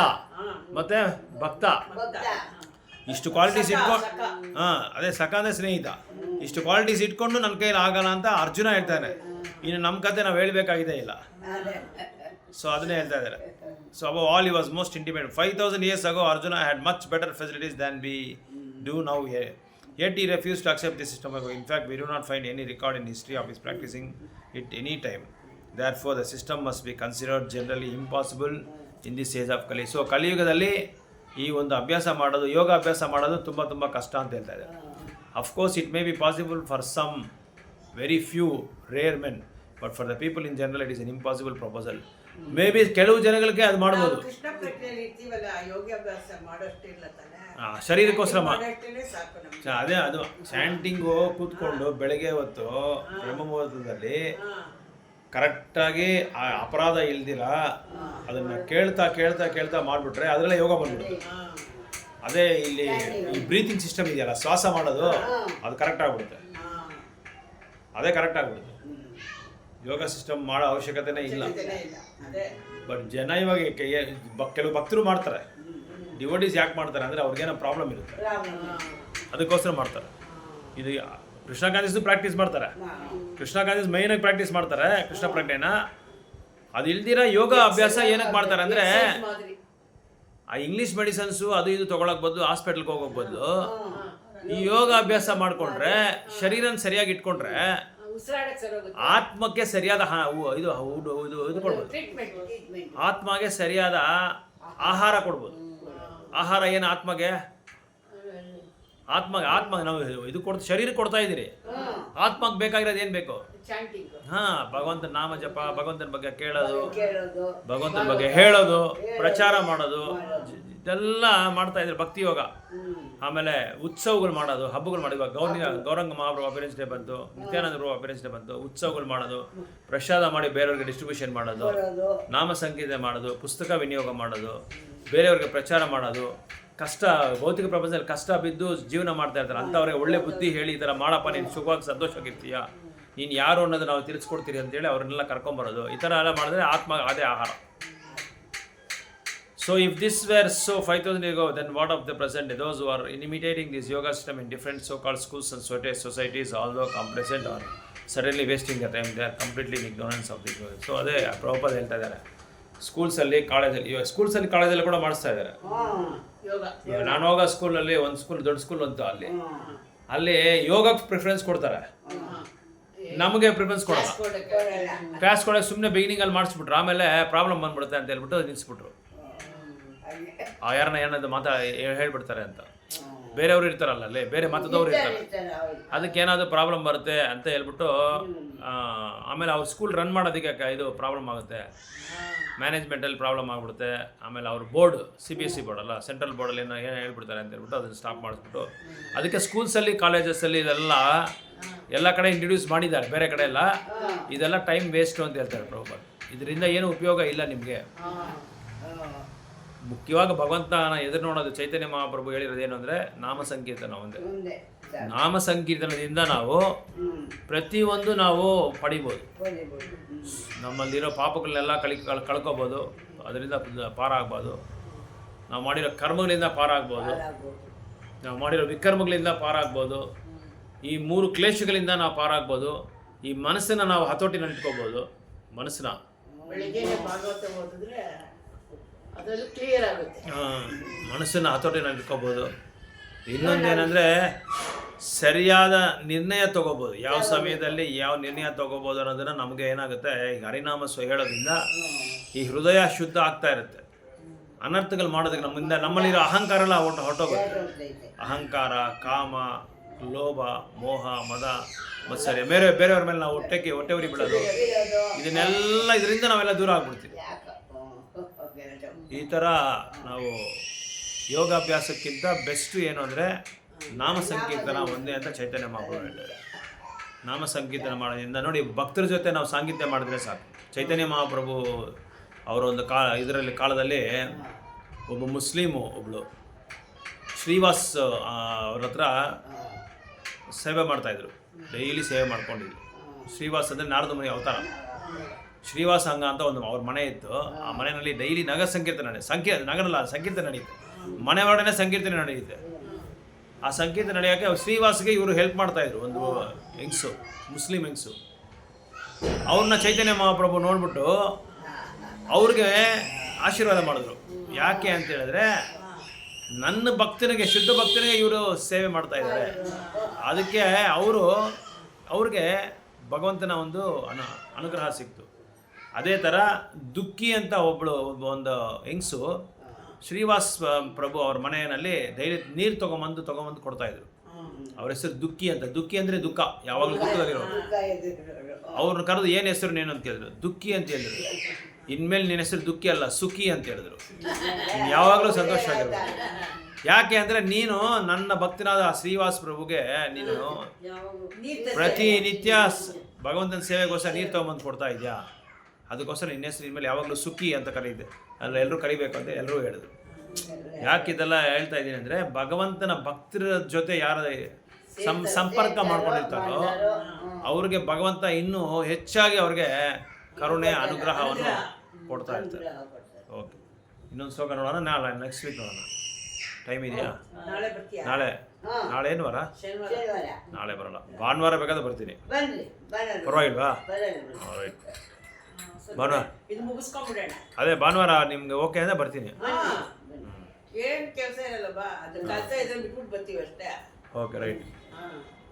ಮತ್ತೆ ಭಕ್ತ. ಇಷ್ಟು ಕ್ವಾಲಿಟೀಸ್ ಇಟ್ಕೊಂಡು ಅದೇ ಸಖ ಅಂದರೆ ಸ್ನೇಹಿತ. ಇಷ್ಟು ಕ್ವಾಲಿಟೀಸ್ ಇಟ್ಕೊಂಡು ನನ್ನ ಕೈಲಿ ಆಗಲ್ಲ ಅಂತ ಅರ್ಜುನ ಹೇಳ್ತಾನೆ. ಇನ್ನು ನಮ್ಮ ಕತೆ ನಾವು ಹೇಳಬೇಕಾಗಿದೆ ಇಲ್ಲ. ಸೊ ಅದನ್ನೇ ಹೇಳ್ತಾ ಇದ್ದಾರೆ. So above all he was most intimate. 5,000 years ago Arjuna had much better facilities than we do now. Yet he refused to accept the system. In fact, we do not find any record in history of his practicing it any time. Therefore, the system must be considered generally impossible in this age of Kali. So, ಕಲಿಯುಗದಲ್ಲಿ ಈ ಒಂದು ಅಭ್ಯಾಸ ಮಾಡೋದು, ಯೋಗ ಅಭ್ಯಾಸ ಮಾಡೋದು ತುಂಬ ಕಷ್ಟ ಅಂತ ಹೇಳ್ತಾ ಇದ್ದಾರೆ. Of course it may be possible for some very few rare men, but for the people in general it is an impossible proposal. May be ಕೆಲವು ಜನಗಳಿಗೆ ಅದು ಮಾಡ್ಬೋದು. ಶರೀರಕ್ಕೋಸ್ಕರ ಅದೇ ಅದು ಚಾಂಟಿಂಗು ಕೂತ್ಕೊಂಡು ಬೆಳಗ್ಗೆ ಹೊತ್ತು ಬ್ರಹ್ಮ ಮುಹೂರ್ತದಲ್ಲಿ ಕರೆಕ್ಟಾಗಿ ಅಪರಾಧ ಇಲ್ದಿರ ಅದನ್ನು ಕೇಳ್ತಾ ಮಾಡಿಬಿಟ್ರೆ ಅದರಲ್ಲೇ ಯೋಗ ಬಂದ್ಬಿಡುತ್ತೆ. ಅದೇ ಇಲ್ಲಿ ಈ ಬ್ರೀತಿಂಗ್ ಸಿಸ್ಟಮ್ ಇದೆಯಲ್ಲ, ಶ್ವಾಸ ಮಾಡೋದು, ಅದು ಕರೆಕ್ಟ್ ಆಗಿಬಿಡುತ್ತೆ. ಅದೇ ಕರೆಕ್ಟ್ ಆಗಿಬಿಡುತ್ತೆ. ಯೋಗ ಸಿಸ್ಟಮ್ ಮಾಡೋ ಅವಶ್ಯಕತೆನೇ ಇಲ್ಲ. ಬಟ್ ಜನ ಇವಾಗ ಕೆಲವು ಭಕ್ತರು ಮಾಡ್ತಾರೆ. ಡಿವೋಟೀಸ್ ಯಾಕೆ ಮಾಡ್ತಾರೆ ಅಂದರೆ ಅವ್ರಿಗೇನೋ ಪ್ರಾಬ್ಲಮ್ ಇರುತ್ತೆ, ಅದಕ್ಕೋಸ್ಕರ ಮಾಡ್ತಾರೆ. ಇದು ಕೃಷ್ಣ ಕಾನ್ಷಿಯಸ್ ಪ್ರಾಕ್ಟೀಸ್ ಮಾಡ್ತಾರೆ. ಕೃಷ್ಣ ಕಾನ್ಷಿಯಸ್ ಮೈನಾಗಿ ಪ್ರಾಕ್ಟೀಸ್ ಮಾಡ್ತಾರೆ, ಕೃಷ್ಣ ಪ್ರಜ್ಞೆನ. ಅದು ಇಲ್ದಿರ ಯೋಗ ಅಭ್ಯಾಸ ಏನಕ್ಕೆ ಮಾಡ್ತಾರೆ ಅಂದರೆ ಆ ಇಂಗ್ಲೀಷ್ ಮೆಡಿಸನ್ಸು ಅದು ಇದು ತೊಗೊಳಕ್ಕೆ ಬದಲು, ಹಾಸ್ಪಿಟ್ಲ್ಗೆ ಹೋಗೋಕೆ ಬದಲು ಈ ಯೋಗ ಅಭ್ಯಾಸ ಮಾಡಿಕೊಂಡ್ರೆ, ಶರೀರನ ಸರಿಯಾಗಿ ಇಟ್ಕೊಂಡ್ರೆ ಆತ್ಮಕ್ಕೆ ಸರಿಯಾದ ಇದು ಕೊಡ್ಬೋದು. ಆತ್ಮಗೆ ಸರಿಯಾದ ಆಹಾರ ಕೊಡ್ಬೋದು. ಆಹಾರ ಏನು ಆತ್ಮಗೆ ನಾವು ಇದು ಶರೀರಕ್ಕೆ ಕೊಡ್ತಾ ಇದ್ದೀರಿ. ಆತ್ಮಕ್ಕೆ ಬೇಕಾಗಿರೋದು ಏನು ಬೇಕು? ಭಗವಂತನ ನಾಮ ಜಪ, ಭಗವಂತನ ಬಗ್ಗೆ ಕೇಳೋದು, ಭಗವಂತನ ಬಗ್ಗೆ ಹೇಳೋದು, ಪ್ರಚಾರ ಮಾಡೋದು, ಇದೆಲ್ಲ ಮಾಡ್ತಾ ಇದ್ದಾರೆ ಭಕ್ತಿ ಯೋಗ. ಆಮೇಲೆ ಉತ್ಸವಗಳು ಮಾಡೋದು, ಹಬ್ಬಗಳು ಮಾಡೋದು. ಇವಾಗ ಗೌರಂಗ ಮಹಾಪ್ರಭು ಅಪಿಯರೆನ್ಸ್ ಡೇ ಬಂತು, ನಿತ್ಯಾನಂದ ಪ್ರಭು ಅಪಿಯರೆನ್ಸ್ ಡೇ ಬಂತು. ಉತ್ಸವಗಳು ಮಾಡೋದು, ಪ್ರಸಾದ ಮಾಡಿ ಬೇರೆಯವ್ರಿಗೆ ಡಿಸ್ಟ್ರಿಬ್ಯೂಷನ್ ಮಾಡೋದು, ನಾಮ ಸಂಕೀರ್ತನೆ ಮಾಡೋದು, ಪುಸ್ತಕ ವಿನಿಯೋಗ ಮಾಡೋದು, ಬೇರೆಯವ್ರಿಗೆ ಪ್ರಚಾರ ಮಾಡೋದು. ಭೌತಿಕ ಪ್ರಪಂಚದಲ್ಲಿ ಕಷ್ಟ ಬಿದ್ದು ಜೀವನ ಮಾಡ್ತಾ ಇರ್ತಾರೆ. ಅಂಥವ್ರಿಗೆ ಒಳ್ಳೆ ಬುದ್ಧಿ ಹೇಳಿ, ಈ ಥರ ಮಾಡಪ್ಪ, ನೀನು ಸುಖವಾಗಿ ಸಂತೋಷವಾಗಿರ್ತೀಯ, ನೀನು ಯಾರು ಅನ್ನೋದು ನಾವು ತಿಳಿಸ್ಕೊಡ್ತೀರಿ ಅಂತೇಳಿ ಅವ್ರನ್ನೆಲ್ಲ ಕರ್ಕೊಂಬರೋದು. ಈ ಥರ ಎಲ್ಲ ಮಾಡಿದ್ರೆ ಆತ್ಮ ಅದೇ ಆಹಾರ. So if this were so 5,000 years ago, then what of the present day? Those who are imitating this yoga system in different so-called schools and societies, although complacent, are certainly wasting their time. They are completely in ignorance of this yoga. So ಅದೇ ಪ್ರಭುಪಾದ ಹೇಳ್ತಾ ಇದ್ದಾರೆ, ಸ್ಕೂಲ್ಸಲ್ಲಿ ಕಾಲೇಜಲ್ಲಿ ಕೂಡ ಮಾಡಿಸ್ತಾ ಇದ್ದಾರೆ. ನಾನು ಹೋಗೋ ಸ್ಕೂಲಲ್ಲಿ ಒಂದು ಸ್ಕೂಲ್, ದೊಡ್ಡ ಸ್ಕೂಲ್ ಅಂತ, ಅಲ್ಲಿ ಯೋಗಕ್ಕೆ ಪ್ರಿಫರೆನ್ಸ್ ಕೊಡ್ತಾರೆ. ನಮಗೆ ಪ್ರಿಫರೆನ್ಸ್ ಕೊಡಲ್ಲ. ಕೊಡಕ್ಕೆ ಕ್ಲಾಸ್ ಕೊಡೋಕೆ ಸುಮ್ಮನೆ ಬಿಗಿನಿಂಗಲ್ಲಿ ಮಾಡಿಸ್ಬಿಟ್ರು, ಆಮೇಲೆ ಪ್ರಾಬ್ಲಮ್ ಬಂದ್ಬಿಡುತ್ತೆ ಅಂತ ಹೇಳ್ಬಿಟ್ಟು ನಿಲ್ಲಿಸ್ಬಿಟ್ರು. ಯಾರನ್ನ ಏನದು ಹೇಳ್ಬಿಡ್ತಾರೆ ಅಂತ. ಬೇರೆಯವರು ಇರ್ತಾರಲ್ಲ ಅಲ್ಲಿ, ಬೇರೆ ಮತದವ್ರು ಇರ್ತಾರೆ, ಅದಕ್ಕೆ ಏನಾದರೂ ಪ್ರಾಬ್ಲಮ್ ಬರುತ್ತೆ ಅಂತ ಹೇಳ್ಬಿಟ್ಟು ಆಮೇಲೆ ಅವ್ರ ಸ್ಕೂಲ್ ರನ್ ಮಾಡೋದಕ್ಕೆ ಇದು ಪ್ರಾಬ್ಲಮ್ ಆಗುತ್ತೆ, ಮ್ಯಾನೇಜ್ಮೆಂಟಲ್ಲಿ ಪ್ರಾಬ್ಲಮ್ ಆಗಿಬಿಡುತ್ತೆ. ಆಮೇಲೆ ಅವ್ರ ಬೋರ್ಡ್ CBSE ಬೋರ್ಡ್ ಅಲ್ಲ, ಸೆಂಟ್ರಲ್ ಬೋರ್ಡಲ್ಲಿ ಏನು ಹೇಳ್ಬಿಡ್ತಾರೆ ಅಂತ ಹೇಳ್ಬಿಟ್ಟು ಅದನ್ನು ಸ್ಟಾಪ್ ಮಾಡಿಸ್ಬಿಟ್ಟು, ಅದಕ್ಕೆ ಸ್ಕೂಲ್ಸಲ್ಲಿ ಕಾಲೇಜಸ್ಸಲ್ಲಿ ಎಲ್ಲ ಕಡೆ ಇಂಟ್ರಡ್ಯೂಸ್ ಮಾಡಿದ್ದಾರೆ, ಬೇರೆ ಕಡೆ ಎಲ್ಲ ಇದೆಲ್ಲ ಟೈಮ್ ವೇಸ್ಟು ಅಂತ ಹೇಳ್ತಾರೆ ಪ್ರಭುಪಾದ. ಇದರಿಂದ ಏನು ಉಪಯೋಗ ಇಲ್ಲ ನಿಮಗೆ. ಮುಖ್ಯವಾಗಿ ಭಗವಂತನ ಎದುರು ನೋಡೋದು ಚೈತನ್ಯ ಮಹಾಪ್ರಭು ಹೇಳಿರೋದೇನು ಅಂದರೆ ನಾಮ ಸಂಕೀರ್ತನ ಒಂದೇ. ನಾಮ ಸಂಕೀರ್ತನದಿಂದ ನಾವು ಪ್ರತಿಯೊಂದು ನಾವು ಪಡಿಬೋದು, ನಮ್ಮಲ್ಲಿರೋ ಪಾಪಗಳನ್ನೆಲ್ಲ ಕಳ್ಕೊಬೋದು, ಅದರಿಂದ ಪಾರಾಗ್ಬೋದು, ನಾವು ಮಾಡಿರೋ ಕರ್ಮಗಳಿಂದ ಪಾರಾಗ್ಬೋದು, ನಾವು ಮಾಡಿರೋ ವಿಕರ್ಮಗಳಿಂದ ಪಾರಾಗ್ಬೋದು, ಈ 3 ಕ್ಲೇಶಗಳಿಂದ ನಾವು ಪಾರಾಗ್ಬೋದು, ಈ ಮನಸ್ಸನ್ನು ನಾವು ಹತೋಟಿನಲ್ಲಿ ಇಟ್ಕೋಬೋದು. ಮನಸ್ಸನ್ನ ಬೆಳಿಗ್ಗೆ ಭಾಗವತ ಓದಿದ್ರೆ ಅದರಲ್ಲಿ ಕ್ಲಿಯರ್ ಆಗುತ್ತೆ. ಮನಸ್ಸನ್ನು ಹತೋಟಿನಲ್ಲಿ ಇಟ್ಕೋಬೋದು. ಇನ್ನೊಂದೇನೆಂದರೆ ಸರಿಯಾದ ನಿರ್ಣಯ ತೊಗೋಬೋದು, ಯಾವ ಸಮಯದಲ್ಲಿ ಯಾವ ನಿರ್ಣಯ ತೊಗೋಬೋದು ಅನ್ನೋದನ್ನು ನಮಗೆ ಏನಾಗುತ್ತೆ, ಈಗ ಹರಿನಾಮ ಹೇಳೋದ್ರಿಂದ ಈ ಹೃದಯ ಶುದ್ಧ ಆಗ್ತಾ ಇರುತ್ತೆ. ಅನರ್ಥಗಳು ಮಾಡೋದಕ್ಕೆ ನಮ್ಮಲ್ಲಿರೋ ಅಹಂಕಾರ ಎಲ್ಲ ಹೊರಟೋಗುತ್ತೆ. ಅಹಂಕಾರ, ಕಾಮ, ಲೋಭ, ಮೋಹ, ಮದ, ಮತ್ಸರ್ಯ, ಬೇರೆಯವ್ರ ಮೇಲೆ ನಾವು ಹೊಟ್ಟೆ ಉರಿ ಬಿಡೋದು, ಇದನ್ನೆಲ್ಲ ಇದರಿಂದ ನಾವೆಲ್ಲ ದೂರ ಆಗ್ಬಿಡ್ತೀವಿ. ಈ ಥರ ನಾವು ಯೋಗಾಭ್ಯಾಸಕ್ಕಿಂತ ಬೆಸ್ಟ್ ಏನು ಅಂದರೆ ನಾಮ ಸಂಕೀರ್ತನ ಒಂದೇ ಅಂತ ಚೈತನ್ಯ ಮಹಾಪ್ರಭು ಹೇಳ್ತಾರೆ. ನಾಮ ಸಂಕೀರ್ತನ ಮಾಡೋದ್ರಿಂದ ನೋಡಿ, ಭಕ್ತರ ಜೊತೆ ನಾವು ಸಾಂಗತ್ಯ ಮಾಡಿದ್ರೆ ಸಾಕು. ಚೈತನ್ಯ ಮಹಾಪ್ರಭು ಅವರ ಒಂದು ಕಾಲದಲ್ಲಿ ಒಬ್ಬ ಮುಸ್ಲಿಮು ಒಬ್ಬಳು ಶ್ರೀವಾಸ್ ಅವ್ರ ಹತ್ರ ಸೇವೆ ಮಾಡ್ತಾಯಿದ್ರು, ಡೈಲಿ ಸೇವೆ ಮಾಡ್ಕೊಂಡಿದ್ರು. ಶ್ರೀವಾಸ್ ಅಂದರೆ ನಾರದ ಮುನಿ ಅವತಾರ. ಶ್ರೀವಾಸ ಅಂಗ ಅಂತ ಒಂದು ಅವ್ರ ಮನೆ ಇತ್ತು. ಆ ಮನೆಯಲ್ಲಿ ಡೈಲಿ ನಗರ ಸಂಕೀರ್ತನೆ ಸಂಕೀರ್ತನೆ ನಡೆಯುತ್ತೆ, ಮನೆ ಒಳಗಡೆ ಸಂಕೀರ್ತನೆ ನಡೆಯುತ್ತೆ. ಆ ಸಂಕೀರ್ತನೆ ನಡೆಯೋಕ್ಕೆ ಶ್ರೀವಾಸ್ಗೆ ಇವರು ಹೆಲ್ಪ್ ಮಾಡ್ತಾಯಿದ್ರು, ಒಂದು ಹೆಂಗಸು, ಮುಸ್ಲಿಂ ಹೆಂಗಸು. ಅವ್ರನ್ನ ಚೈತನ್ಯ ಮಹಾಪ್ರಭು ನೋಡ್ಬಿಟ್ಟು ಅವ್ರಿಗೆ ಆಶೀರ್ವಾದ ಮಾಡಿದ್ರು. ಯಾಕೆ ಅಂತ ಹೇಳಿದ್ರೆ, ನನ್ನ ಭಕ್ತನಿಗೆ, ಶುದ್ಧ ಭಕ್ತನಿಗೆ ಇವರು ಸೇವೆ ಮಾಡ್ತಾ ಇದ್ದಾರೆ, ಅದಕ್ಕೆ ಅವ್ರಿಗೆ ಭಗವಂತನ ಒಂದು ಅನುಗ್ರಹ ಸಿಕ್ತು. ಅದೇ ಥರ ದುಃಖಿ ಅಂತ ಒಂದು ಹೆಂಗಸು ಶ್ರೀವಾಸ್ ಪ್ರಭು ಅವ್ರ ಮನೆಯಲ್ಲಿ ಡೈಲಿ ನೀರು ತೊಗೊಂಬಂದು ಕೊಡ್ತಾಯಿದ್ರು. ಅವ್ರ ಹೆಸರು ದುಃಖಿ ಅಂತ. ದುಃಖಿ ಅಂದರೆ ದುಃಖ, ಯಾವಾಗಲೂ ದುಃಖದಲ್ಲಿರೋರು. ಅವ್ರನ್ನ ಕರೆದು ಏನು ಹೆಸರು ನೀನು ಅಂತ ಕೇಳಿದ್ರು. ದುಃಖಿ ಅಂತ ಹೇಳಿದ್ರು. ಇನ್ಮೇಲೆ ನಿನ್ನ ಹೆಸರು ದುಃಖಿ ಅಲ್ಲ, ಸುಖಿ ಅಂತ ಹೇಳಿದ್ರು. ನೀನು ಯಾವಾಗಲೂ ಸಂತೋಷ ಆಗಿರ್ಬೋದು. ಯಾಕೆ ಅಂದರೆ ನೀನು ನನ್ನ ಭಕ್ತನಾದ ಶ್ರೀವಾಸ್ ಪ್ರಭುಗೆ ನೀನು ಪ್ರತಿನಿತ್ಯ ಭಗವಂತನ ಸೇವೆಗೋಸ್ಕರ ನೀರು ತೊಗೊಂಬಂದು ಕೊಡ್ತಾ ಇದೆಯಾ, ಅದಕ್ಕೋಸ್ಕರ ನಿನ್ನ ಹೆಸರು ಇನ್ಮೇಲೆ ಯಾವಾಗಲೂ ಸುಖಿ ಅಂತ ಕರೀದೆ, ಅಲ್ಲ ಎಲ್ಲರೂ ಕರಿಬೇಕು ಅಂತ ಎಲ್ಲರೂ ಹೇಳಿದ್ರು. ಯಾಕೆ ಇದೆಲ್ಲ ಹೇಳ್ತಾ ಇದ್ದೀನಿ ಅಂದರೆ, ಭಗವಂತನ ಭಕ್ತರ ಜೊತೆ ಯಾರು ಸಂಪರ್ಕ ಮಾಡ್ಕೊಂಡಿರ್ತಾರೋ ಅವ್ರಿಗೆ ಭಗವಂತ ಇನ್ನೂ ಹೆಚ್ಚಾಗಿ ಅವ್ರಿಗೆ ಕರುಣೆ, ಅನುಗ್ರಹವನ್ನು ಕೊಡ್ತಾ ಇರ್ತಾರೆ. ಓಕೆ, ಇನ್ನೊಂದು ಶ್ಲೋಕ ನೋಡೋಣ. ನೆಕ್ಸ್ಟ್ ವೀಕ್ ನೋಡೋಣ. ಟೈಮ್ ಇದೆಯಾ? ನಾಳೆ ಏನು ವಾರ? ನಾಳೆ ಬರೋಲ್ಲ, ಭಾನುವಾರ ಬೇಕಾದ್ರೆ ಬರ್ತೀನಿ. ಪರವಾಗಿಲ್ವಾ? ಭಾನುವಾರ ಅದೇ ಭಾನುವಾರ ನಿಮ್ಗೆ ಓಕೆ ಅಂದರೆ ಬರ್ತೀನಿ. ಏನು ಕೆಲಸ ಇರಲ್ಲ, ಬಾ, ಅದು ಕೆಲಸ ಇದ್ರೆ ಬಿಟ್ಬಿಟ್ಟು ಬರ್ತೀವಿ ಅಷ್ಟೇ. Okay, right.